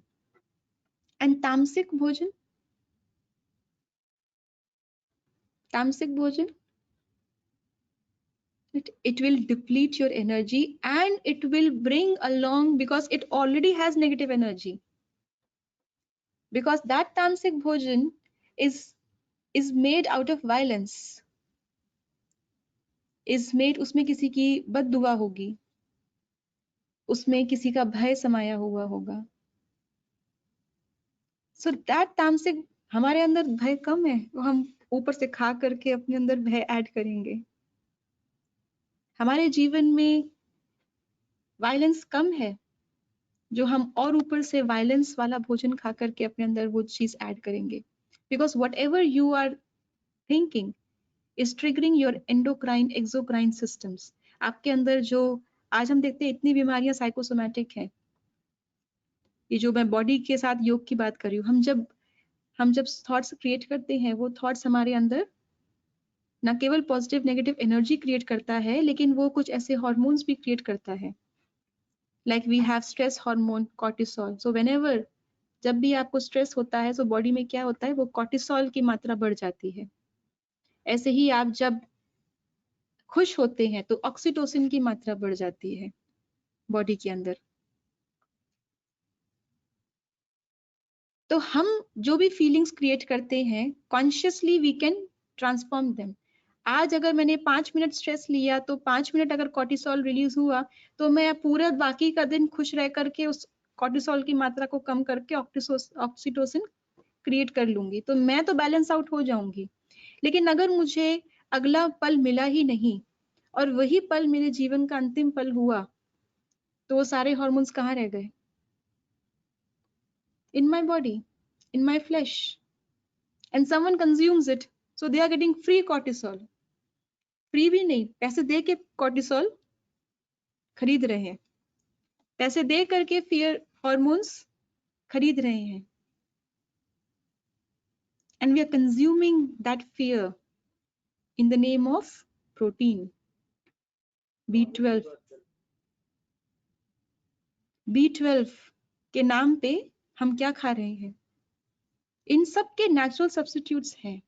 And तामसिक भोजन, it will deplete your energy and it will bring along, because it already has negative energy, because that tamasic bhojan is made out of violence, is made, उसमें किसी की बद्दुआ होगी, उसमें किसी का भय समाया हुआ होगा. So that tamasic, हमारे अंदर भय कम है, वो हम ऊपर से खा करके अपने अंदर भय ऐड करेंगे. हमारे जीवन में वायलेंस कम है, जो हम और ऊपर से वायलेंस वाला भोजन खा करके अपने अंदर वो चीज ऐड करेंगे. Because whatever you are thinking is triggering your endocrine exocrine systems. आपके अंदर जो आज हम देखते हैं इतनी बीमारियां साइकोसोमैटिक हैं, ये जो मैं बॉडी के साथ योग की बात कर रही हूँ, हम जब थॉट्स क्रिएट करते हैं, वो थॉट्स हमारे अंदर न केवल पॉजिटिव नेगेटिव एनर्जी क्रिएट करता है, लेकिन वो कुछ ऐसे हार्मोन्स भी क्रिएट करता है. Like we have stress hormone cortisol. So whenever, जब भी आपको स्ट्रेस होता है, तो बॉडी में क्या होता है, वो कॉर्टिसोल की मात्रा बढ़ जाती है. ऐसे ही आप जब खुश होते हैं तो ऑक्सीटोसिन की मात्रा बढ़ जाती है बॉडी के अंदर. तो हम जो भी फीलिंग्स क्रिएट करते हैं, consciously we can transform them. आज अगर मैंने 5 मिनट स्ट्रेस लिया, तो 5 मिनट अगर कॉर्टिसोल रिलीज हुआ, तो मैं पूरा बाकी का दिन खुश रह करके उस कॉर्टिसोल की मात्रा को कम करके ऑक्सीटोसिन क्रिएट कर लूंगी, तो मैं तो बैलेंस आउट हो जाऊंगी. लेकिन अगर मुझे अगला पल मिला ही नहीं और वही पल मेरे जीवन का अंतिम पल हुआ, तो वो सारे हॉर्मोन्स कहाँ रह गए? In my body, in my flesh, and someone consumes it, so they are getting free cortisol. Free भी नहीं, पैसे दे के कॉर्टिसोल खरीद रहे हैं, पैसे दे करके फियर हॉर्मोन्स खरीद रहे हैं. And we are consuming that fear in the name of protein, B12. B12 के नाम पे हम क्या खा रहे हैं? इन सब के नेचुरल सब्स्टिट्यूट्स हैं.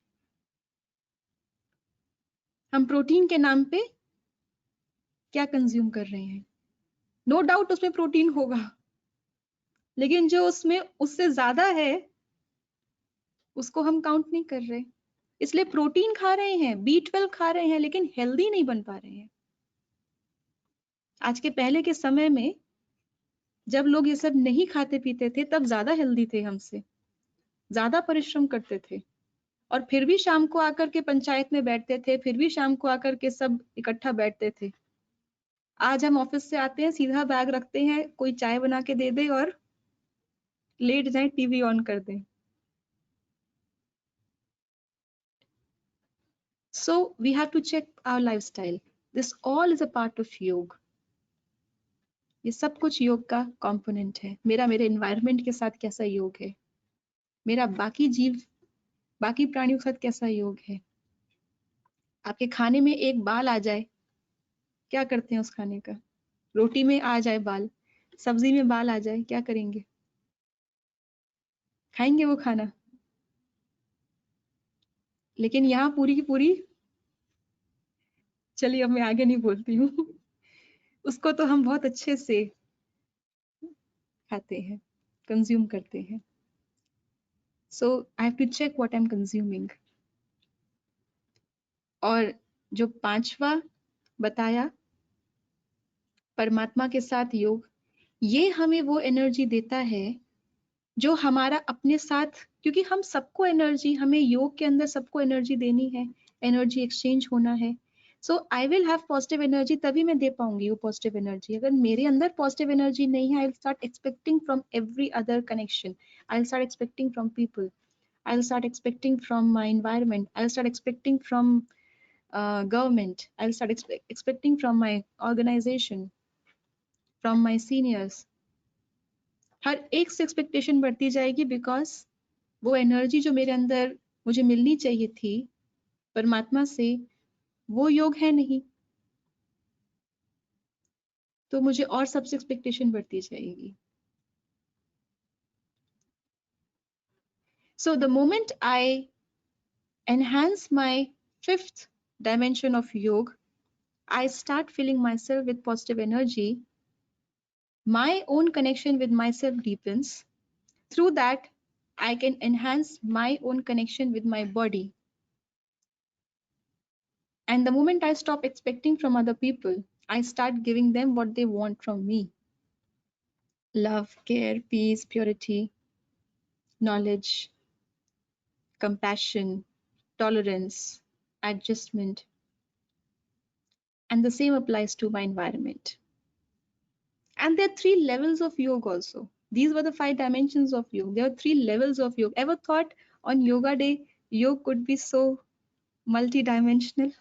हम प्रोटीन के नाम पे क्या कंज्यूम कर रहे हैं? नो डाउट उसमें प्रोटीन होगा, लेकिन जो उसमें उससे ज्यादा है उसको हम काउंट नहीं कर रहे. इसलिए प्रोटीन खा रहे हैं, B12 खा रहे हैं, लेकिन हेल्दी नहीं बन पा रहे हैं. आज के पहले के समय में जब लोग ये सब नहीं खाते पीते थे, तब ज्यादा हेल्दी थे हमसे, ज्यादा परिश्रम करते थे, और फिर भी शाम को आकर के पंचायत में बैठते थे, फिर भी शाम को आकर के सब इकट्ठा बैठते थे. आज हम ऑफिस से आते हैं, सीधा बैग रखते हैं, कोई चाय बना के दे दे और लेट जाए, टीवी ऑन कर दें. So we have to check our lifestyle. This all is a part of योग. ये सब कुछ योग का कंपोनेंट है. मेरे एनवायरनमेंट के साथ कैसा योग है, मेरा बाकी प्राणियों के साथ कैसा योग है. आपके खाने में एक बाल आ जाए, क्या करते हैं उस खाने का? रोटी में आ जाए बाल, सब्जी में बाल आ जाए, क्या करेंगे? खाएंगे वो खाना. लेकिन यहाँ पूरी की पूरी, चलिए अब मैं आगे नहीं बोलती हूँ, उसको तो हम बहुत अच्छे से खाते हैं, कंज्यूम करते हैं. So I have to check what I'm consuming. और जो 5वां बताया, परमात्मा के साथ योग, ये हमें वो एनर्जी देता है जो हमारा अपने साथ, क्योंकि हम सबको एनर्जी, हमें योग के अंदर सबको एनर्जी देनी है, एनर्जी एक्सचेंज होना है. So I will have positive energy, तभी मैं दे पाऊंगी वो पॉजिटिव एनर्जी. अगर मेरे अंदर पॉजिटिव एनर्जी नहीं है, I will start expecting from every other connection, I will start expecting from people, I'll start expecting from my environment, I'll start expecting from government, I'll start expecting from my organization, from my seniors. हर एक से एक्सपेक्टेशन बढ़ती जाएगी, बिकॉज वो एनर्जी जो मेरे अंदर मुझे मिलनी चाहिए थी परमात्मा से, वो योग है नहीं. तो मुझे और सबसे एक्सपेक्टेशन बढ़ती जाएगी. So the moment I enhance my fifth dimension of yoga, I start filling myself with positive energy. My own connection with myself deepens. Through that, I can enhance my own connection with my body. And the moment I stop expecting from other people, I start giving them what they want from me. Love, care, peace, purity, knowledge, compassion, tolerance, adjustment. And the same applies to my environment. And there are 3 levels of yoga also. These were the 5 dimensions of yoga. There are 3 levels of yoga. Ever thought on yoga day, yoga could be so multi-dimensional?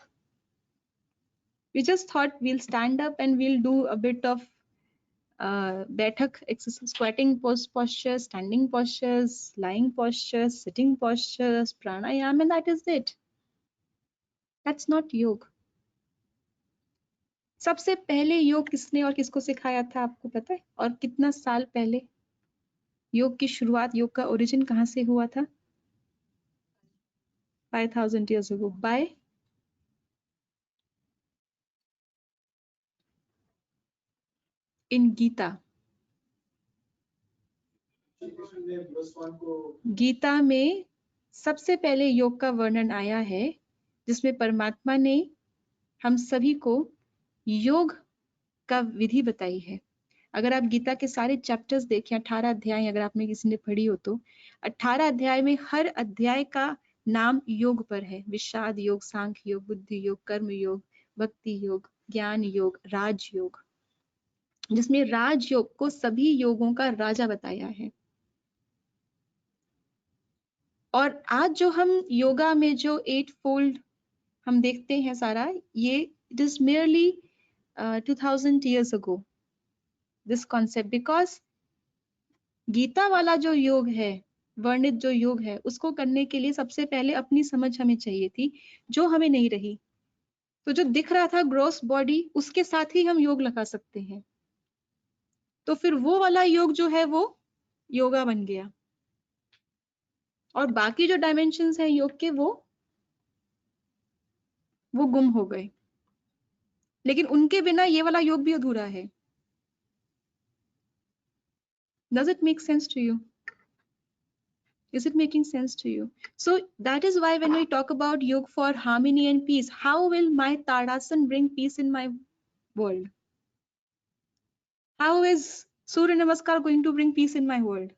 We just thought we'll stand up and we'll do a bit of Baithak exercise, squatting postures, standing postures, lying postures, sitting postures, pranayama, and that is it. That's not yoga. सबसे पहले योग किसने और किसको सिखाया था आपको पता है? और कितना साल पहले? योग की शुरुआत, योग का ओरिजिन कहाँ से हुआ था? 5000 years ago. By in Gita. Gita में सबसे पहले योग का वर्णन आया है, जिसमें परमात्मा ने हम सभी को योग का विधि बताई है. अगर आप गीता के सारे चैप्टर्स देखें, 18 अध्याय अगर आपने किसी ने पढ़ी हो तो 18 अध्याय में हर अध्याय का नाम योग पर है. विषाद योग, सांख्य योग, बुद्धि योग, कर्म योग, भक्ति योग, ज्ञान योग, राज योग, जिसमें राज योग को सभी योगों का राजा बताया है. और आज जो हम योगा में जो 8 fold हम देखते हैं सारा, ये it is merely 2000 years ago this concept, because Gita वाला जो योग है, वर्णित जो योग है, उसको करने के लिए सबसे पहले अपनी समझ हमें चाहिए थी, जो हमें नहीं रही. तो जो दिख रहा था ग्रॉस बॉडी, उसके साथ ही हम योग लगा सकते हैं. तो फिर वो वाला योग जो है वो योगा बन गया, और बाकी जो डायमेंशंस हैं योग के वो गुम हो गए. लेकिन उनके बिना ये वाला योग भी अधूरा है. Does it make sense to you? Is it making sense to you? So that is why when we talk about yoga for harmony and peace, how will my Tadasan bring peace in my world? How is Surya Namaskar going to bring peace in my world?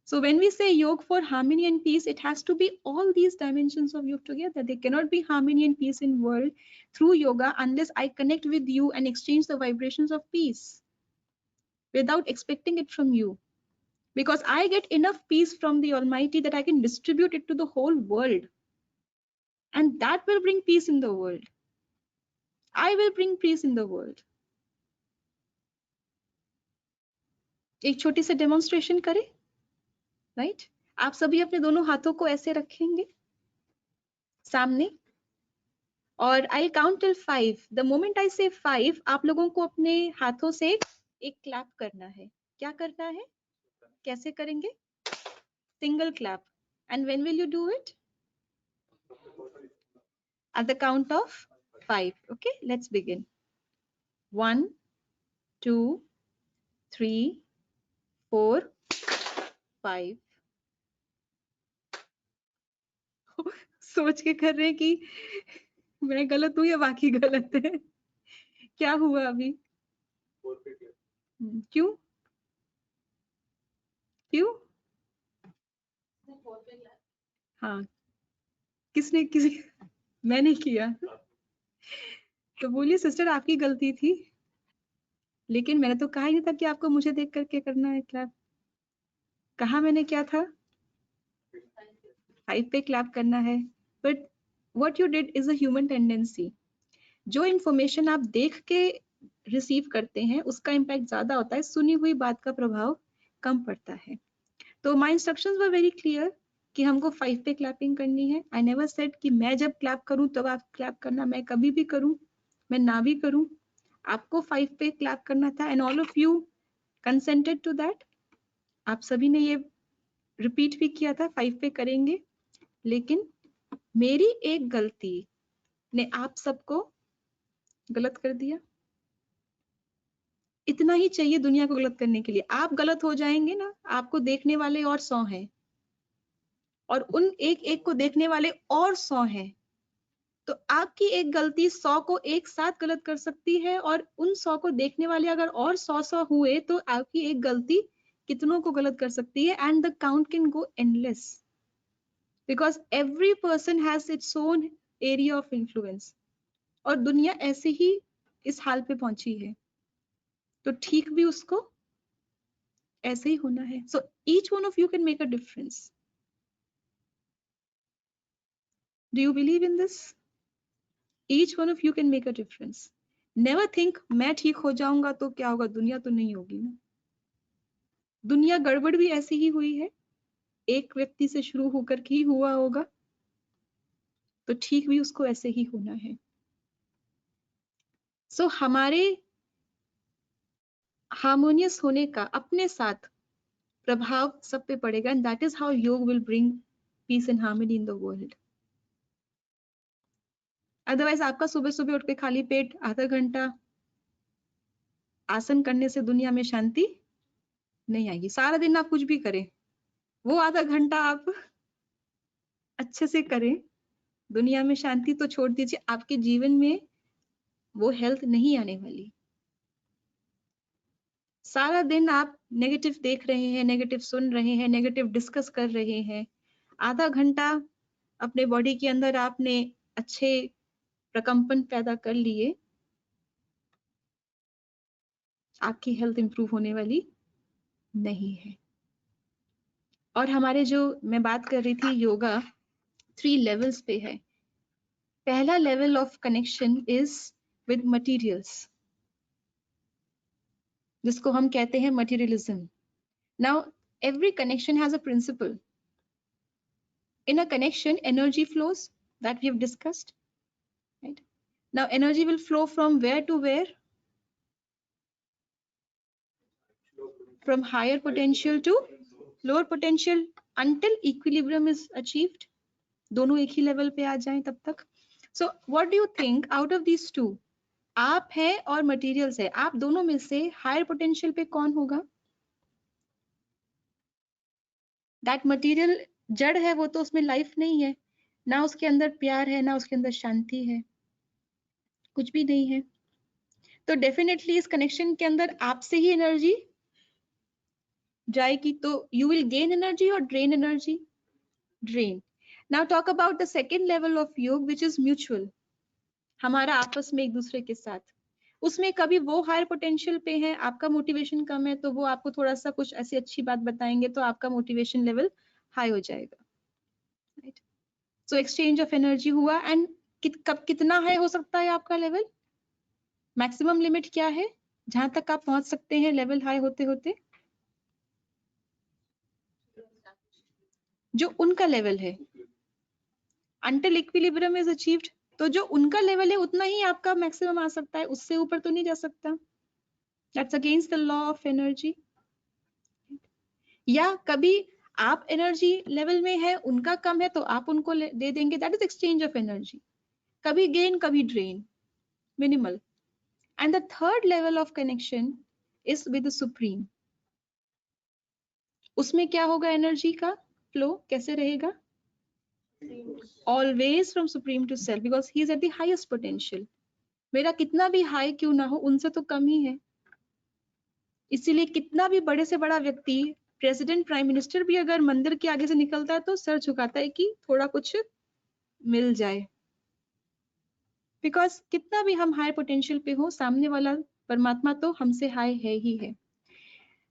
So when we say yoga for harmony and peace, it has to be all these dimensions of yoga together. There cannot be harmony and peace in world through yoga unless I connect with you and exchange the vibrations of peace without expecting it from you. Because I get enough peace from the Almighty that I can distribute it to the whole world. And that will bring peace in the world. I will bring peace in the world. एक छोटी सी डेमोन्स्ट्रेशन करें, राइट? आप सभी अपने दोनों हाथों को ऐसे रखेंगे सामने, और I count till 5. The moment I से 5, आप लोगों को अपने हाथों से एक क्लैप करना है. क्या करना है? कैसे करेंगे? Single clap. And when will you do it? At the count of 5. Okay, let's begin. 1, 2, 3, 4, 5. सोच के कर रहे हैं कि मैं गलत हूं या बाकी गलत है. क्या हुआ अभी? क्यों? क्यों? हाँ, किसी मैंने किया. तो बोलिए सिस्टर, आपकी गलती थी. लेकिन मैंने तो कहा ही नहीं था कि आपको मुझे देख करके करना है क्लैप. कहा मैंने क्या था? 5 पे क्लैप करना है. But what you did is a human tendency. जो इंफॉर्मेशन आप देख के रिसीव करते हैं उसका इम्पैक्ट ज्यादा होता है, सुनी हुई बात का प्रभाव कम पड़ता है. तो my instructions were very clear कि हमको 5 पे क्लैपिंग करनी है. आई नेवर सेड कि मैं जब क्लैप करूं तब आप क्लैप करना. मैं कभी भी करूं, मैं ना भी करूं, आपको 5 पे क्लैप करना था and all of you consented to that. आप सभी ने ये रिपीट भी किया था 5 पे करेंगे, लेकिन मेरी एक गलती ने आप सबको गलत कर दिया। इतना ही चाहिए दुनिया को गलत करने के लिए। आप गलत हो जाएंगे ना, आपको देखने वाले और 100 हैं और उन एक एक को देखने वाले और 100 हैं, तो आपकी एक गलती 100 को एक साथ गलत कर सकती है और उन 100 को देखने वाले अगर और 100 हुए तो आपकी एक गलती कितनों को गलत कर सकती है। And the count can go endless because every person has its own area of influence और दुनिया ऐसे ही इस हाल पे पहुंची है, तो ठीक भी उसको ऐसे ही होना है। So each one of you can make a difference. Do you believe in this? Each one of you can make a difference. Never think मैं ठीक हो जाऊंगा तो क्या होगा, दुनिया तो नहीं होगी ना। दुनिया गड़बड़ भी ऐसी ही हुई है, एक व्यक्ति से शुरू होकर के ही हुआ होगा, तो ठीक भी उसको ऐसे ही होना है। सो हमारे हार्मोनियस होने का अपने साथ प्रभाव सब पे पड़ेगा एंड दैट इज हाउ योग will bring peace and harmony in the world. Otherwise आपका सुबह सुबह उठ के खाली पेट आधा घंटा आसन करने से दुनिया में शांति नहीं आएगी। सारा दिन आप कुछ भी करें, वो आधा घंटा आप अच्छे से करें, दुनिया में शांति तो छोड़ दीजिए, आपके जीवन में वो हेल्थ नहीं आने वाली। सारा दिन आप नेगेटिव देख रहे हैं, नेगेटिव सुन रहे हैं, नेगेटिव डिस्कस कर रहे हैं, आधा घंटा अपने बॉडी के अंदर आपने अच्छे प्रकंपन पैदा कर लिए, आपकी हेल्थ इंप्रूव होने वाली नहीं है। और हमारे जो मैं बात कर रही थी योगा 3 लेवल्स पे है। पहला level of connection is with materials, जिसको हम कहते हैं materialism. Now every connection has a principle. In a connection, energy flows, that we have discussed, right? Now energy will flow from where to where? From higher potential to lower potential until equilibrium is achieved. दोनों एक ही लेवल पे आ जाएं तब तक। So what do you think out of these two? आप है और मटेरियल्स है, आप दोनों में से हायर पोटेंशियल पे कौन होगा? दैट मटेरियल जड़ है, वो तो उसमें लाइफ नहीं है, ना उसके अंदर प्यार है, ना उसके अंदर शांति है, कुछ भी नहीं है। तो डेफिनेटली इस कनेक्शन के अंदर आपसे ही एनर्जी जाएगी, तो यू विल गेन एनर्जी और drain energy, drain. Now talk about the second level of योग विच इज म्यूचुअल, हमारा आपस में एक दूसरे के साथ। उसमें कभी वो हायर पोटेंशियल पे है, आपका मोटिवेशन कम है, तो वो आपको थोड़ा सा कुछ ऐसी अच्छी बात बताएंगे तो आपका मोटिवेशन लेवल हाई हो जाएगा, right? So exchange of energy हुआ एंड कब कितना हाई हो सकता है आपका लेवल? मैक्सिमम लिमिट क्या है जहां तक आप पहुंच सकते हैं लेवल हाई होते होते? जो उनका लेवल है, until equilibrium is achieved, तो जो उनका लेवल है उतना ही आपका मैक्सिमम आ सकता है, उससे ऊपर तो नहीं जा सकता। That's against the law of energy. या कभी आप एनर्जी लेवल में है, उनका कम है, तो आप उनको दे देंगे, that is exchange of energy. कभी गेन कभी drain, minimal. And the third level of connection is with the supreme. उसमें क्या होगा? एनर्जी का फ्लो कैसे रहेगा? Always from supreme to self, because he is at the highest potential. मेरा कितना भी हाई क्यों ना हो, उनसे तो कम ही है। इसीलिए कितना भी बड़े से बड़ा व्यक्ति, प्रेसिडेंट, प्राइम मिनिस्टर भी अगर मंदिर के आगे से निकलता है तो सर झुकाता है कि थोड़ा कुछ मिल जाए, बिकॉज कितना भी हम हाई पोटेंशियल पे हो, सामने वाला परमात्मा तो हमसे हाई है ही है।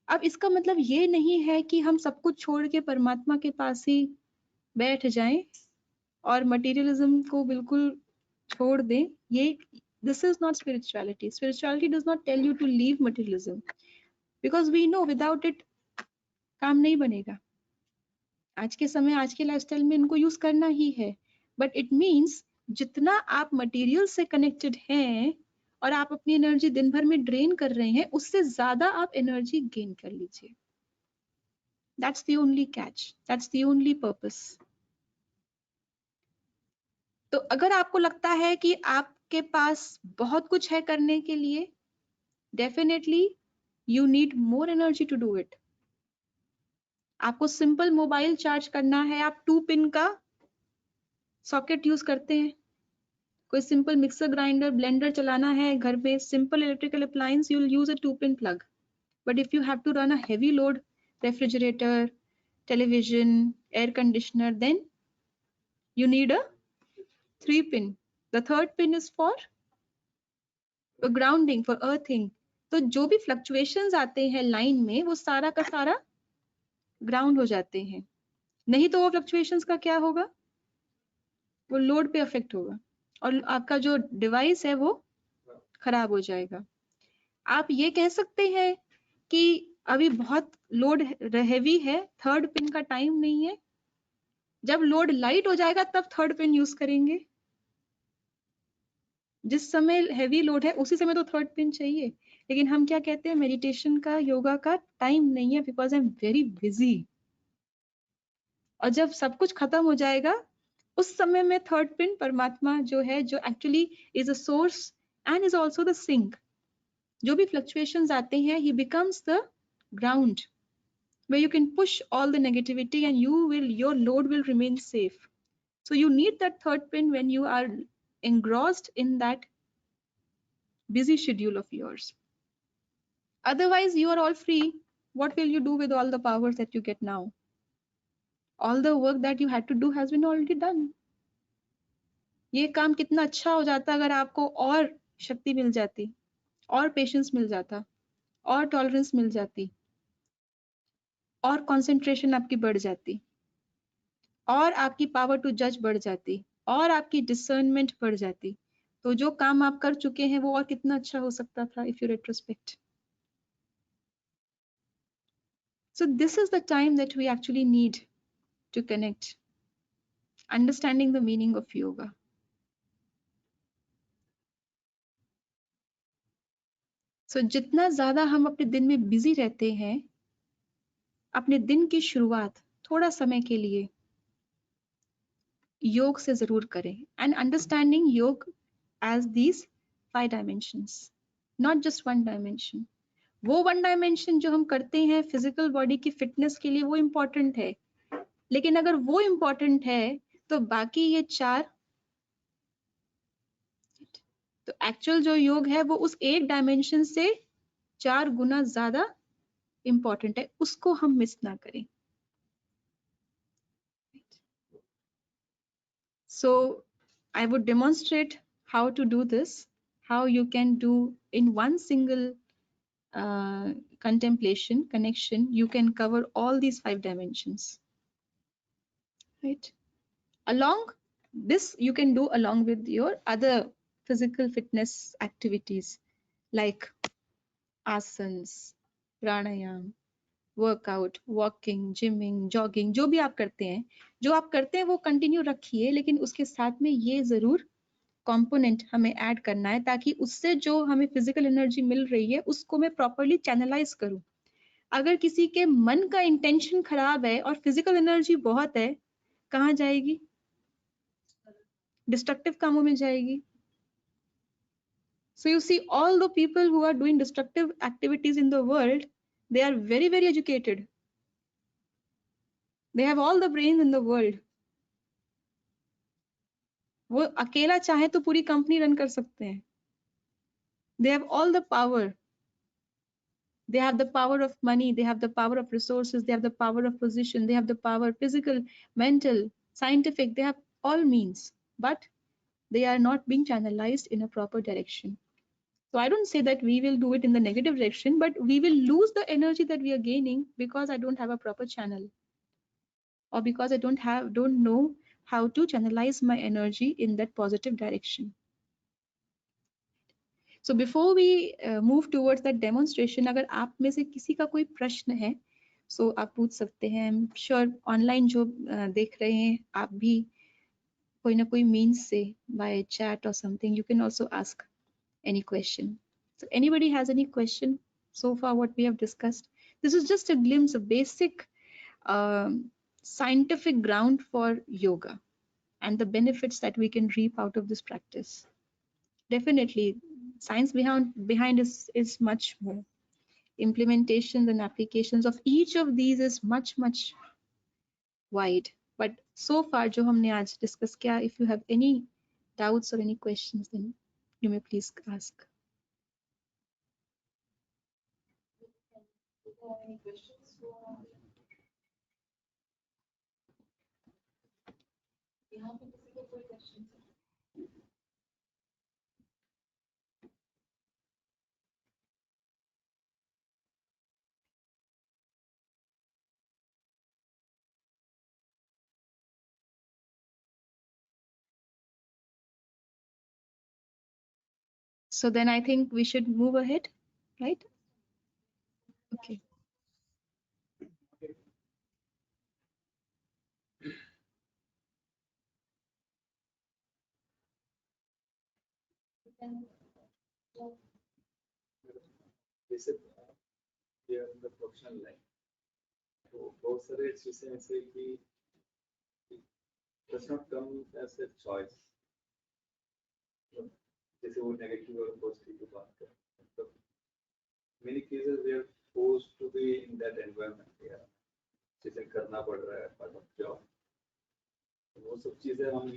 अब इसका मतलब ये नहीं है कि हम सब कुछ छोड़ के परमात्मा के पास ही बैठ जाएं और मटेरियलिज्म को बिल्कुल छोड़ दें। ये this is not spirituality. Spirituality does not tell you to leave materialism, because we know without it काम नहीं बनेगा। आज के समय, आज के लाइफस्टाइल में इनको यूज करना ही है, बट इट मीन्स जितना आप मटेरियल से कनेक्टेड हैं और आप अपनी एनर्जी दिन भर में ड्रेन कर रहे हैं, उससे ज्यादा आप एनर्जी गेन कर लीजिए। That's the only catch, that's the only purpose. तो अगर आपको लगता है कि आपके पास बहुत कुछ है करने के लिए, definitely you need more energy to do it. आपको सिंपल मोबाइल चार्ज करना है, आप 2 पिन का सॉकेट यूज करते हैं। कोई सिंपल मिक्सर ग्राइंडर ब्लेंडर चलाना है घर में, simple electrical appliance, you will use a 2 pin plug. But if you have to run a heavy load refrigerator, television, air conditioner, then you need a 3 pin. The third pin is for grounding, for earthing. तो जो भी फ्लक्चुएशंस आते हैं लाइन में, वो सारा का सारा ग्राउंड हो जाते हैं। नहीं तो वो फ्लक्चुएशंस का क्या होगा, वो लोड पे अफेक्ट होगा और आपका जो डिवाइस है वो खराब हो जाएगा। आप ये कह सकते हैं कि अभी बहुत लोड हैवी है, थर्ड पिन का टाइम नहीं है, जब लोड लाइट हो जाएगा तब थर्ड पिन यूज करेंगे। जिस समय हैवी लोड है उसी समय तो थर्ड पिन चाहिए। लेकिन हम क्या कहते हैं, मेडिटेशन का, योगा का टाइम नहीं है, because I am very busy. और जब सब कुछ खत्म हो जाएगा उस समय में थर्ड पिन परमात्मा जो है, जो actually is a source and is also the sink, जो भी फ्लक्चुएशंस आते हैं, he becomes the ground where you can push all the negativity and your load will remain safe. So you need that third pin when you are engrossed in that busy schedule of yours. Otherwise you are all free. What will you do with all the powers that you get now? All the work that you had to do has been already done. ये काम कितना अच्छा हो जाता अगर आपको और शक्ति मिल जाती, और पेशेंस मिल जाता, और टॉलरेंस मिल जाती, और कंसंट्रेशन आपकी बढ़ जाती, और आपकी पावर टू जज बढ़ जाती, और आपकी डिसर्नमेंट बढ़ जाती। तो जो काम आप कर चुके हैं वो और कितना अच्छा हो सकता था if you retrospect. So this is the time that we actually need to connect, understanding the meaning of yoga. So जितना ज्यादा हम अपने दिन में बिजी रहते हैं, अपने दिन की शुरुआत थोड़ा समय के लिए योग से जरूर करें, एंड अंडरस्टैंडिंग योग as these 5 dimensions, not just 1 dimension. वो 1 dimension जो हम करते हैं फिजिकल बॉडी की फिटनेस के लिए, वो इम्पोर्टेंट है, लेकिन अगर वो इम्पोर्टेंट है तो बाकी ये 4, तो एक्चुअल जो योग है वो उस 1 डायमेंशन से 4 गुना ज्यादा इम्पोर्टेंट है, उसको हम मिस ना करें। So I would demonstrate how to do this, how you can do in one single contemplation, connection, you can cover all these 5 dimensions, right? Along this, you can do along with your other physical fitness activities like asanas, pranayam, workout, walking, gymming, jogging, जो भी आप करते हैं, जो आप करते हैं वो कंटिन्यू रखिए, लेकिन उसके साथ में ये जरूर कंपोनेंट हमें ऐड करना है, ताकि उससे जो हमें फिजिकल एनर्जी मिल रही है उसको मैं प्रॉपर्ली चैनलाइज करूं। अगर किसी के मन का इंटेंशन खराब है और फिजिकल एनर्जी बहुत है, कहाँ जाएगी? डिस्ट्रक्टिव कामों में जाएगी। So you see, all the people who are doing destructive activities in the world, they are very, very educated. They have all the brains in the world. वो अकेला चाहे तो पूरी कंपनी रन कर सकते हैं। They have all the power. They have the power of money. They have the power of resources. They have the power of position. They have the power, physical, mental, scientific. They have all means, but they are not being channelized in a proper direction. So I don't say that we will do it in the negative direction, but we will lose the energy that we are gaining because I don't have a proper channel, or because I don't know how to channelize my energy in that positive direction. So before we move towards that demonstration, अगर आप में से किसी का कोई प्रश्न है, so आप पूछ सकते हैं। I'm sure online जो देख रहे हैं, आप भी कोई ना कोई means से by chat or something, you can also ask any question. So anybody has any question so far what we have discussed? This is just a glimpse of basic scientific ground for yoga and the benefits that we can reap out of this practice. Definitely, science behind is much more. Implementations and applications of each of these is much wide. But so far, जो हमने आज discuss किया, if you have any doubts or any questions, then you may please ask. Any questions? यहाँ पे किसी को कोई क्वेश्चन है? So then I think we should move ahead, right? Okay. जैसे ये the professional life, तो बहुत सारे चीजें ऐसे कि does not come as a choice. जैसे वो negative और positive की बात करें, तो many cases we are forced to be in that environment. Yeah, जैसे करना पड़ रहा है part of job. वो सब चीजें हम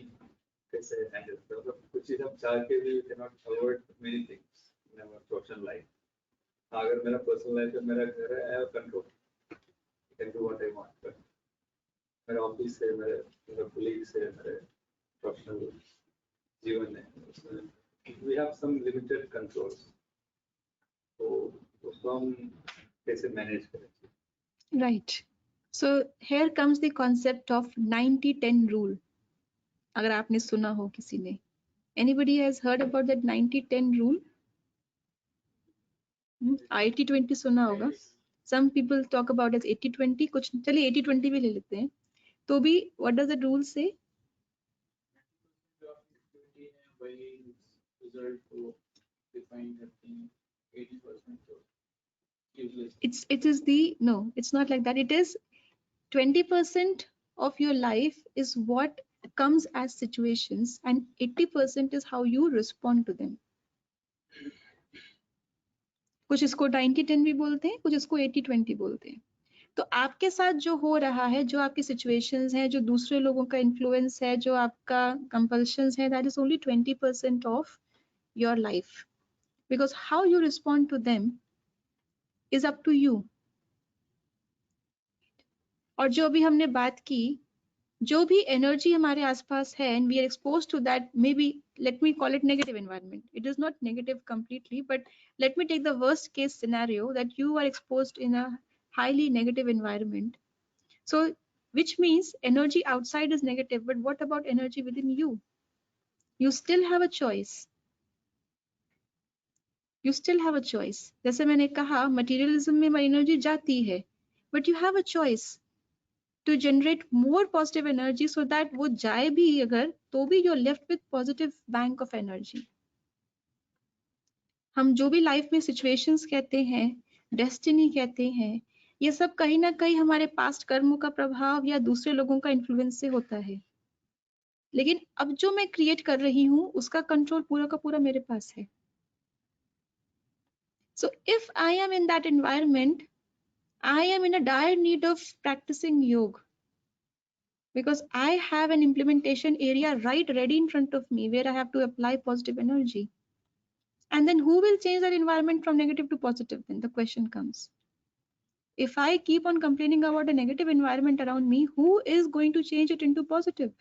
कैसे handle करते हैं? मतलब कुछ चीजें हम चाह के भी cannot avoid many things in our professional life. अगर मेरा पर्सनल लाइफ में मेरा घर है, I have control. I can do what I want. But मेरा ऑफिस है, मेरे colleagues है, मेरे प्रोफेशनल जीवन है, उसमें we have some limited controls. तो उसको हम कैसे मैनेज करें? Right. So here comes the concept of 90-10 rule. अगर आपने सुना हो किसी ने, anybody has heard about that 90-10 rule? 80-20 सुना होगा. Some people talk about as 80-20. कुछ चलिए 80-20 भी ले लेते हैं. तो भी what does the rule say? It is the no. It's not like that. It is 20% of your life is what comes as situations, and 80% is how you respond to them. कुछ इसको 90-10 भी बोलते हैं, कुछ इसको 80-20 बोलते हैं. तो आपके साथ जो हो रहा है, जो आपकी सिचुएशंस हैं, जो दूसरे लोगों का इन्फ्लुएंस है, जो आपका कंपल्शंस है, that is only 20% of your life, because how you respond to them is up to you. और जो अभी हमने बात की, जो भी एनर्जी हमारे आसपास है and we are exposed to that, maybe let me call it negative environment. It is not negative completely, but let me take the worst case scenario that you are exposed in a highly negative environment. So which means energy outside is negative, but what about energy within you? You still have a choice. You still have a choice. जैसे मैंने कहा materialism में energy जाती है, but you have a choice to generate more positive energy so that वो जाए भी अगर तो भी you're left with positive bank of energy. हम जो भी लाइफ में situations कहते हैं, destiny कहते हैं, ये सब कहीं ना कहीं हमारे पास्ट कर्मों का प्रभाव या दूसरे लोगों का इन्फ्लुएंस से होता है. लेकिन अब जो मैं क्रिएट कर रही हूँ उसका कंट्रोल पूरा का पूरा मेरे पास है. So if I am in that environment, I am in a dire need of practicing yoga, because I have an implementation area right ready in front of me where I have to apply positive energy. And then who will change that environment from negative to positive? Then the question comes. If I keep on complaining about a negative environment around me, who is going to change it into positive?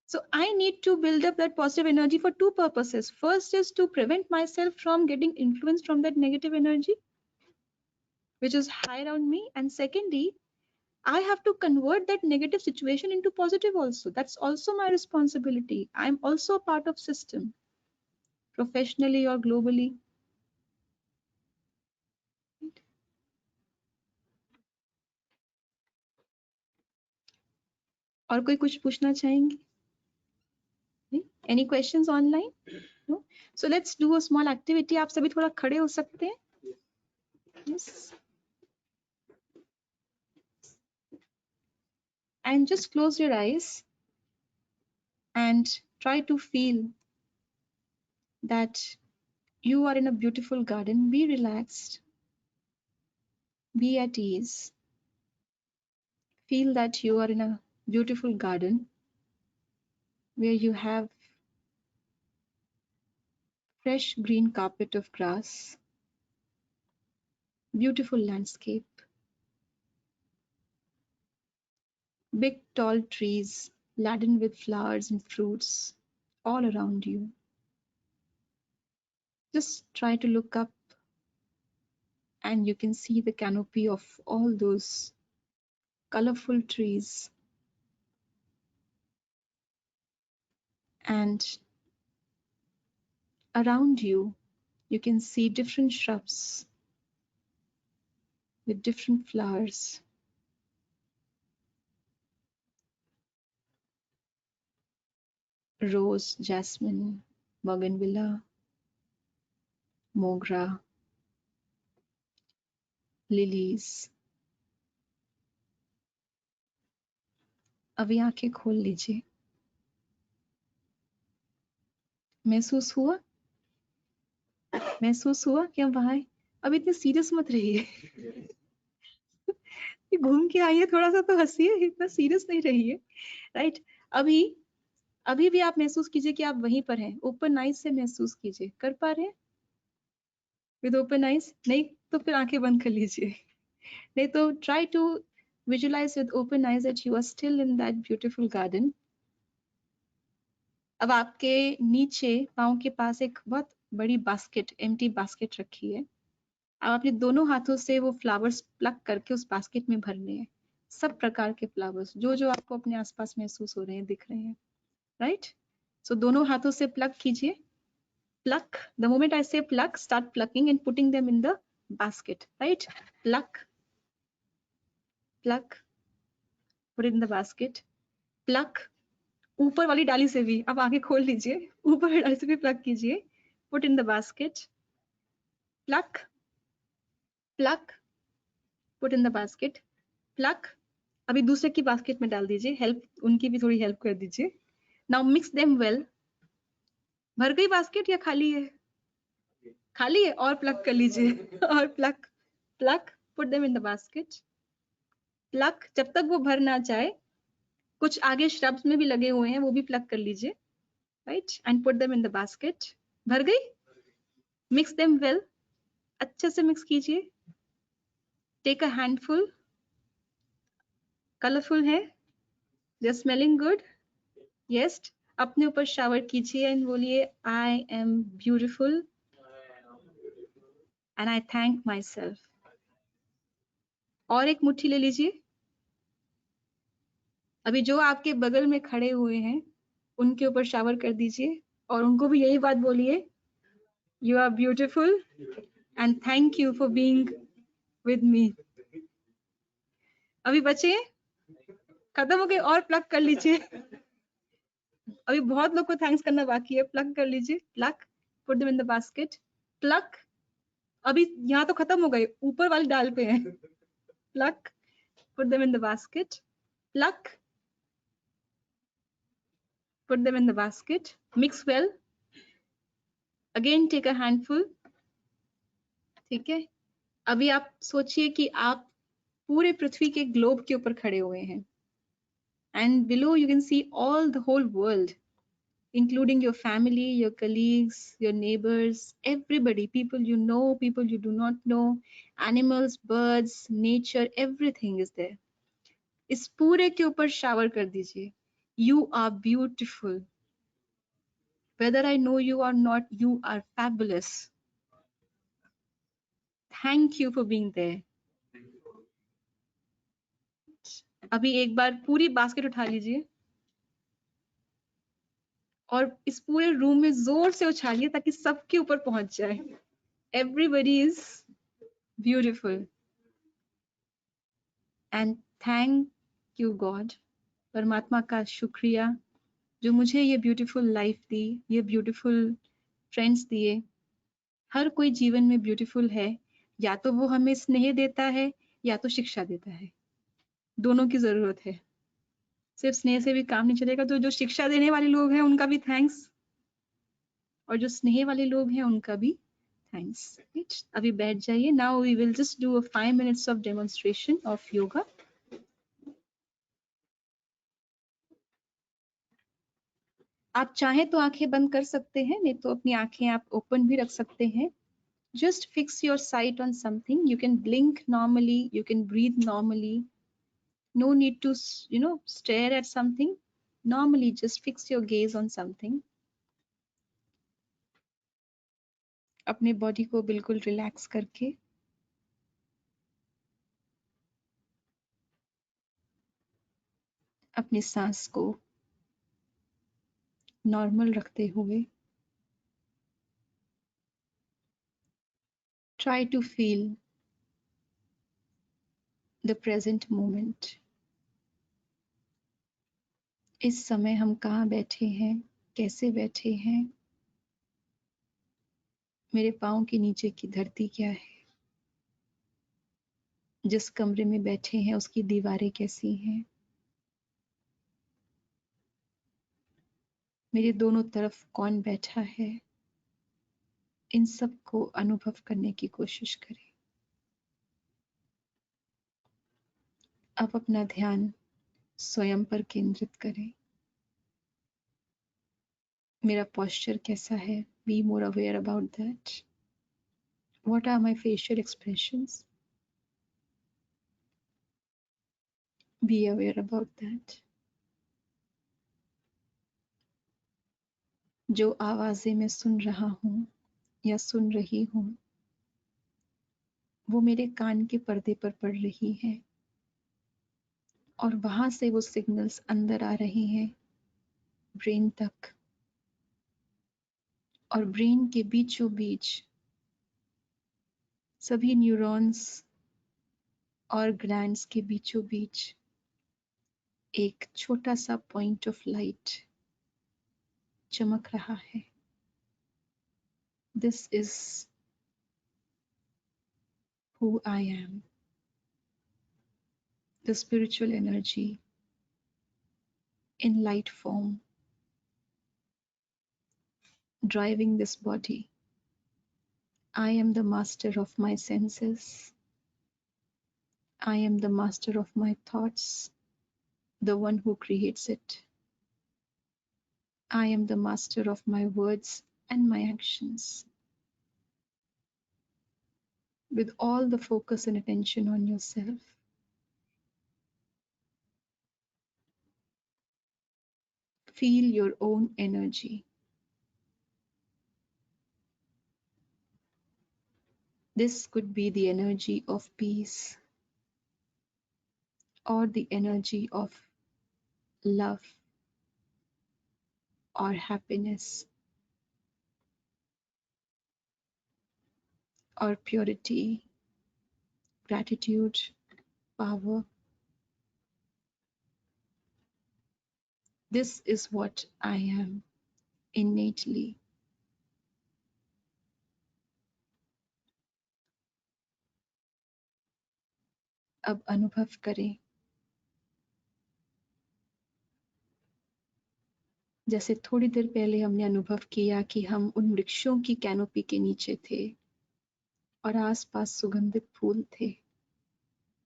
So I need to build up that positive energy for two purposes. First is to prevent myself from getting influenced from that negative energy, which is high around me. And secondly, I have to convert that negative situation into positive also. That's also my responsibility. I'm also a part of system, professionally or globally. और कोई कुछ पूछना चाहेंगे? Any questions online? No? So let's do a small activity. आप सभी थोड़ा खड़े हो सकते हैं? Yes. And just close your eyes and try to feel that you are in a beautiful garden. Be relaxed. Be at ease. Feel that you are in a beautiful garden where you have fresh green carpet of grass, beautiful landscape, big tall trees laden with flowers and fruits all around you. Just try to look up and you can see the canopy of all those colorful trees. And around you, you can see different shrubs with different flowers. Rose, jasmine, bougainvillea, mogra, lilies. अभी आंखें खोल लीजिए. महसूस हुआ कि हम वहां हैं? अब इतने सीरियस मत रहिए. घूम के आइए, थोड़ा सा तो हंसिए, इतना सीरियस नहीं रहिए. राइट? अभी भी आप महसूस कीजिए कि आप वहीं पर हैं. ओपन आइज से महसूस कीजिए. कर पा रहे हैं विद ओपन आइज? नहीं तो फिर आंखें बंद कर लीजिए. नहीं तो try to visualise with open eyes that you are still in that beautiful garden. अब आपके नीचे पाँव के पास एक बहुत बड़ी बास्केट, एम्प्टी बास्केट रखी है. अब अपने दोनों हाथों से वो फ्लावर्स प्लक करके उस बास्केट में भरने हैं. सब प्रकार के फ्लावर्स जो जो आपको अपने आसपास महसूस हो रहे हैं, दिख रहे हैं. राइट? सो दोनों हाथों से प्लक कीजिए. Pluck. The moment I say pluck, start plucking and putting them in the basket. Right? Pluck. Pluck. Put it in the basket. Pluck. ऊपर वाली डाली से भी अब आगे खोल लीजिए. ऊपर वाली डाली से भी प्लक कीजिए. Put in the basket. Pluck. Pluck. Put in the basket. Pluck. अभी दूसरे की बास्केट में डाल दीजिए. हेल्प, उनकी भी थोड़ी हेल्प कर दीजिए. Now mix them well. भर गई बास्केट या खाली है? खाली है. और प्लक कर लीजिए. और pluck. Pluck. Put them in the basket. Pluck. जब तक वो भर ना जाए, कुछ आगे श्रब्स में भी लगे हुए हैं, वो भी प्लक कर लीजिए. Right? And put them in the basket. भर गई? Mix them well. अच्छे से मिक्स कीजिए. Take a handful. कलरफुल है? They are smelling good? Yes. अपने ऊपर शावर कीजिए एंड बोलिए, I am beautiful and I thank myself. और एक मुट्ठी ले लीजिए. अभी जो आपके बगल में खड़े हुए हैं, उनके ऊपर शावर कर दीजिए और उनको भी यही बात बोलिए, you are beautiful and thank you for being with me. अभी बचे? खत्म हो गए? और प्लग कर लीजिए. अभी बहुत लोग को थैंक्स करना बाकी है. प्लग कर लीजिए. Plug. Put them in the basket. Plug. अभी यहाँ तो खत्म हो गए, ऊपर वाली डाल पे हैं. Plug. Put them in the basket. Plug. Put them in the basket. Mix well. Again take a handful. ठीक है? अभी आप सोचिए कि आप पूरे पृथ्वी के ग्लोब के ऊपर खड़े हुए हैं. And below you can see all the whole world, including your family, your colleagues, your neighbors, everybody, people you know, people you do not know, animals, birds, nature, everything is there. इस पूरे के ऊपर शावर कर दीजिए. You are beautiful. Whether I know you or not, you are fabulous. Thank you for being there. अभी एक बार पूरी बास्केट उठा लीजिए और इस पूरे रूम में जोर से उछालिए ताकि सबके ऊपर पहुंच जाए. Everybody is beautiful. And thank you God. परमात्मा का शुक्रिया जो मुझे ये ब्यूटीफुल लाइफ दी, ये ब्यूटीफुल फ्रेंड्स दिए। हर कोई जीवन में ब्यूटीफुल है, या तो वो हमें स्नेह देता है या तो शिक्षा देता है, दोनों की जरूरत है। सिर्फ स्नेह से भी काम नहीं चलेगा, तो जो शिक्षा देने वाले लोग हैं उनका भी थैंक्स, और जो स्नेह वाले लोग हैं उनका भी थैंक्स। अभी बैठ जाइए। Now we will just do a 5 minutes of demonstration of yoga. आप चाहें तो आंखें बंद कर सकते हैं, नहीं तो अपनी आंखें आप ओपन भी रख सकते हैं। Just fix your sight on something. You can blink normally, you can breathe normally. No need to, stare at something. Normally, just fix your gaze on something. अपने बॉडी को बिल्कुल रिलैक्स करके अपनी सांस को नॉर्मल रखते हुए try to feel the present moment. इस समय हम कहाँ बैठे हैं, कैसे बैठे हैं, मेरे पाँव के नीचे की धरती क्या है, जिस कमरे में बैठे हैं उसकी दीवारें कैसी हैं, मेरे दोनों तरफ कौन बैठा है, इन सब को अनुभव करने की कोशिश करें। अब अपना ध्यान स्वयं पर केंद्रित करें। मेरा पोस्चर कैसा है? Be more aware about that. What are my facial expressions? Be aware about that. जो आवाजें मैं सुन रहा हूँ या सुन रही हूँ, वो मेरे कान के पर्दे पर पड़ रही है, और वहां से वो सिग्नल्स अंदर आ रहे हैं ब्रेन तक, और ब्रेन के बीचों बीच सभी न्यूरॉन्स और ग्लैंड्स के बीचों बीच एक छोटा सा पॉइंट ऑफ लाइट चमक रहा है। This is who I am, the spiritual energy in light form driving this body. I am the master of my senses. I am the master of my thoughts, the one who creates it. I am the master of my words and my actions. With all the focus and attention on yourself, feel your own energy. This could be the energy of peace, or the energy of love or happiness, or purity, gratitude, power. This is what I am innately. अब अनुभव करें जैसे थोड़ी देर पहले हमने अनुभव किया कि हम उन वृक्षों की कैनोपी के नीचे थे और आसपास सुगंधित फूल थे।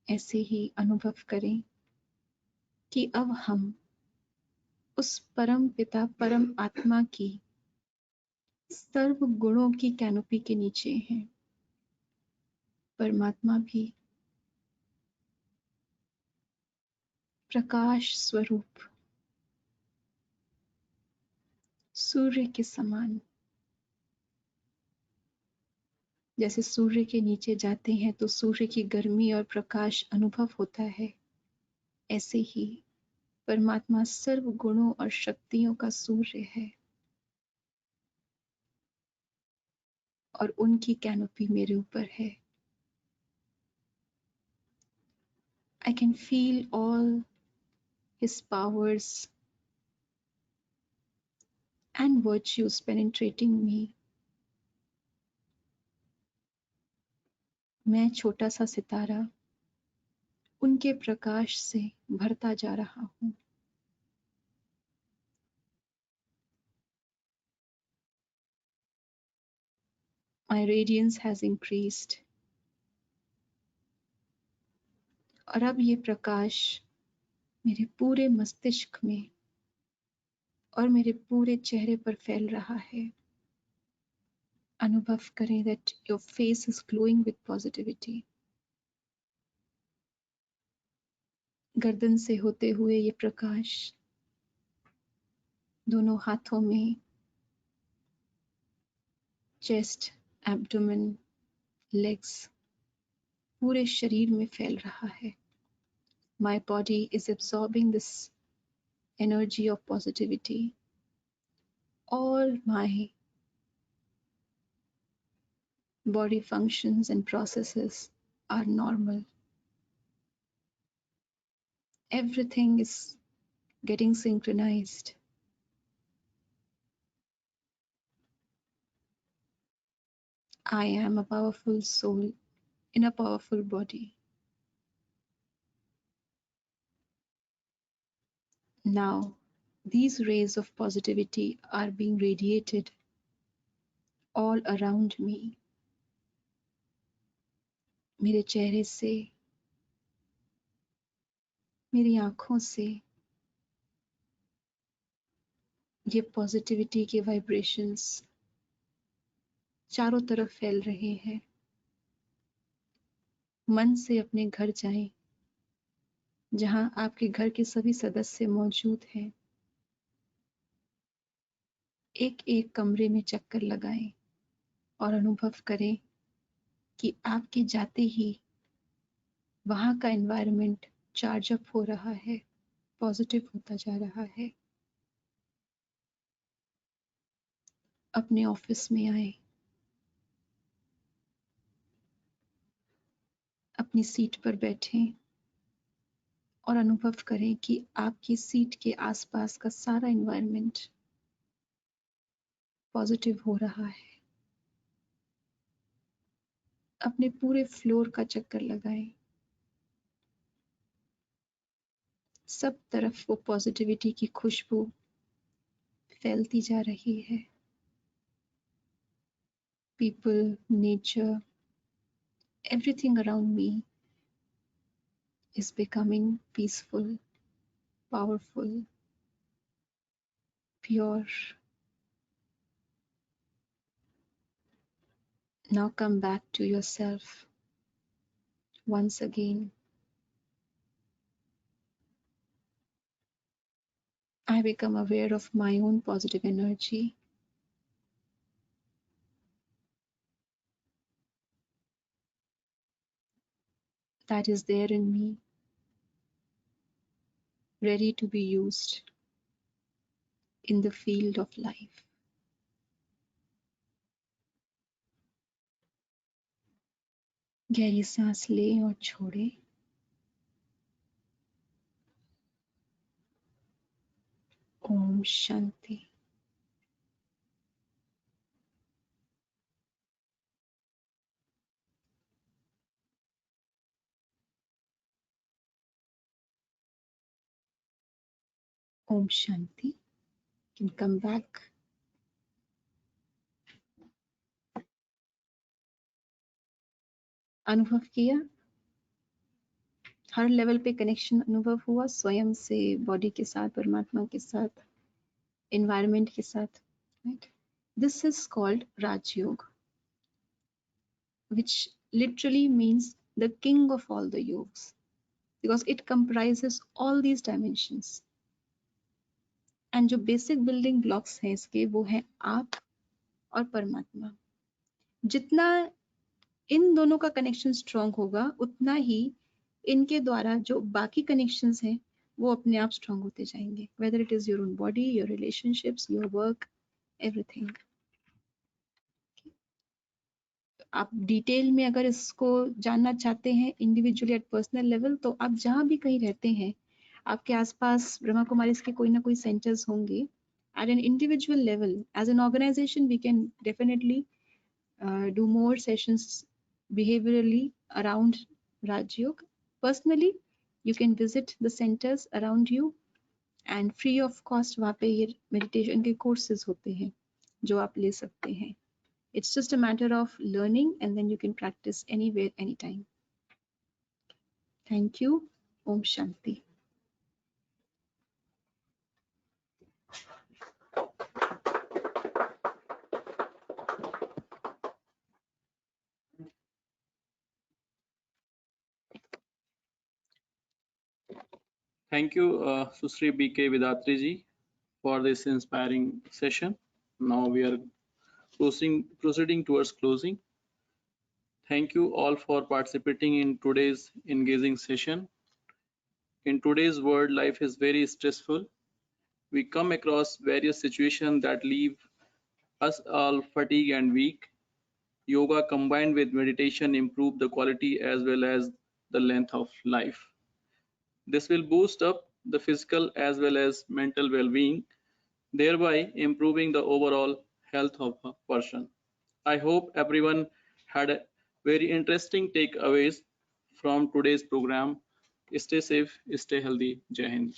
ऐसे ही अनुभव करें कि अब हम उस परम पिता परम आत्मा की सर्व गुणों की कैनोपी के नीचे हैं। परमात्मा भी प्रकाश स्वरूप सूर्य के समान, जैसे सूर्य के नीचे जाते हैं तो सूर्य की गर्मी और प्रकाश अनुभव होता है, ऐसे ही परमात्मा सर्व गुणों और शक्तियों का सूर्य है और उनकी कैनोपी मेरे ऊपर है। I can feel all his powers and virtues penetrating me मैं छोटा सा सितारा उनके प्रकाश से भरता जा रहा हूँ। My radiance has increased. और अब ये प्रकाश मेरे पूरे मस्तिष्क में और मेरे पूरे चेहरे पर फैल रहा है। अनुभव करें that your face is glowing with positivity. गर्दन से होते हुए ये प्रकाश दोनों हाथों में, चेस्ट, एब्डोमेन, लेग्स, पूरे शरीर में फैल रहा है। My body is absorbing this energy of positivity. All my body functions and processes are normal. Everything is getting synchronized. I am a powerful soul in a powerful body. Now, these rays of positivity are being radiated all around me. मेरे चेहरे से, मेरी आँखों से ये पॉजिटिविटी के वाइब्रेशंस चारों तरफ फैल रहे हैं। मन से अपने घर जाएं, जहां आपके घर के सभी सदस्य मौजूद हैं। एक एक कमरे में चक्कर लगाएं और अनुभव करें कि आपके जाते ही वहां का एनवायरनमेंट चार्ज अप हो रहा है, पॉजिटिव होता जा रहा है। अपने ऑफिस में आए, अपनी सीट पर बैठें और अनुभव करें कि आपकी सीट के आसपास का सारा एनवायरनमेंट पॉजिटिव हो रहा है। अपने पूरे फ्लोर का चक्कर लगाएं। सब तरफ वो पॉजिटिविटी की खुशबू फैलती जा रही है। People, nature, everything around me is becoming peaceful, powerful, pure. Now come back to yourself once again. I become aware of my own positive energy. That is there in me, ready to be used in the field of life. गहरी सांस लें और छोड़ें। Om Shanti. Om Shanti. You can come back. अनुभव किया, हर लेवल पे कनेक्शन अनुभव हुआ, स्वयं से, बॉडी के साथ, परमात्मा के साथ, एनवायरनमेंट के साथ, right? This is called Raj Yoga, which literally means the king of all the yogas, because it comprises all these dimensions. And जो basic building blocks हैं इसके, वो है आप और परमात्मा। जितना इन दोनों का कनेक्शन स्ट्रॉन्ग होगा, उतना ही इनके द्वारा जो बाकी कनेक्शंस हैं वो अपने आप स्ट्रॉन्ग होते जाएंगे, whether it is your own body, your relationships, your work, everything. आप डिटेल में अगर इसको जानना चाहते हैं इंडिविजुअली एट पर्सनल लेवल, तो आप जहां भी कहीं रहते हैं, आपके आसपास ब्रह्मा कुमारीज के कोई ना कोई सेंटर्स होंगे। At an individual level, as an organisation, we can definitely do more sessions behaviorally around Raj Yoga. Personally, you can visit the centers around you and free of cost वहाँ पे ये meditation के courses होते हैं जो आप ले सकते हैं. It's just a matter of learning and then you can practice anywhere, anytime. Thank you. Om Shanti. Thank you, Susri BK Vidatri ji, for this inspiring session. Now we are proceeding towards closing. Thank you all for participating in today's engaging session. In today's world, life is very stressful. We come across various situations that leave us all fatigued and weak. Yoga combined with meditation improve the quality as well as the length of life. This will boost up the physical as well as mental well-being, thereby improving the overall health of a person. I hope everyone had a very interesting takeaways from today's program. Stay safe, stay healthy. Jai Hind.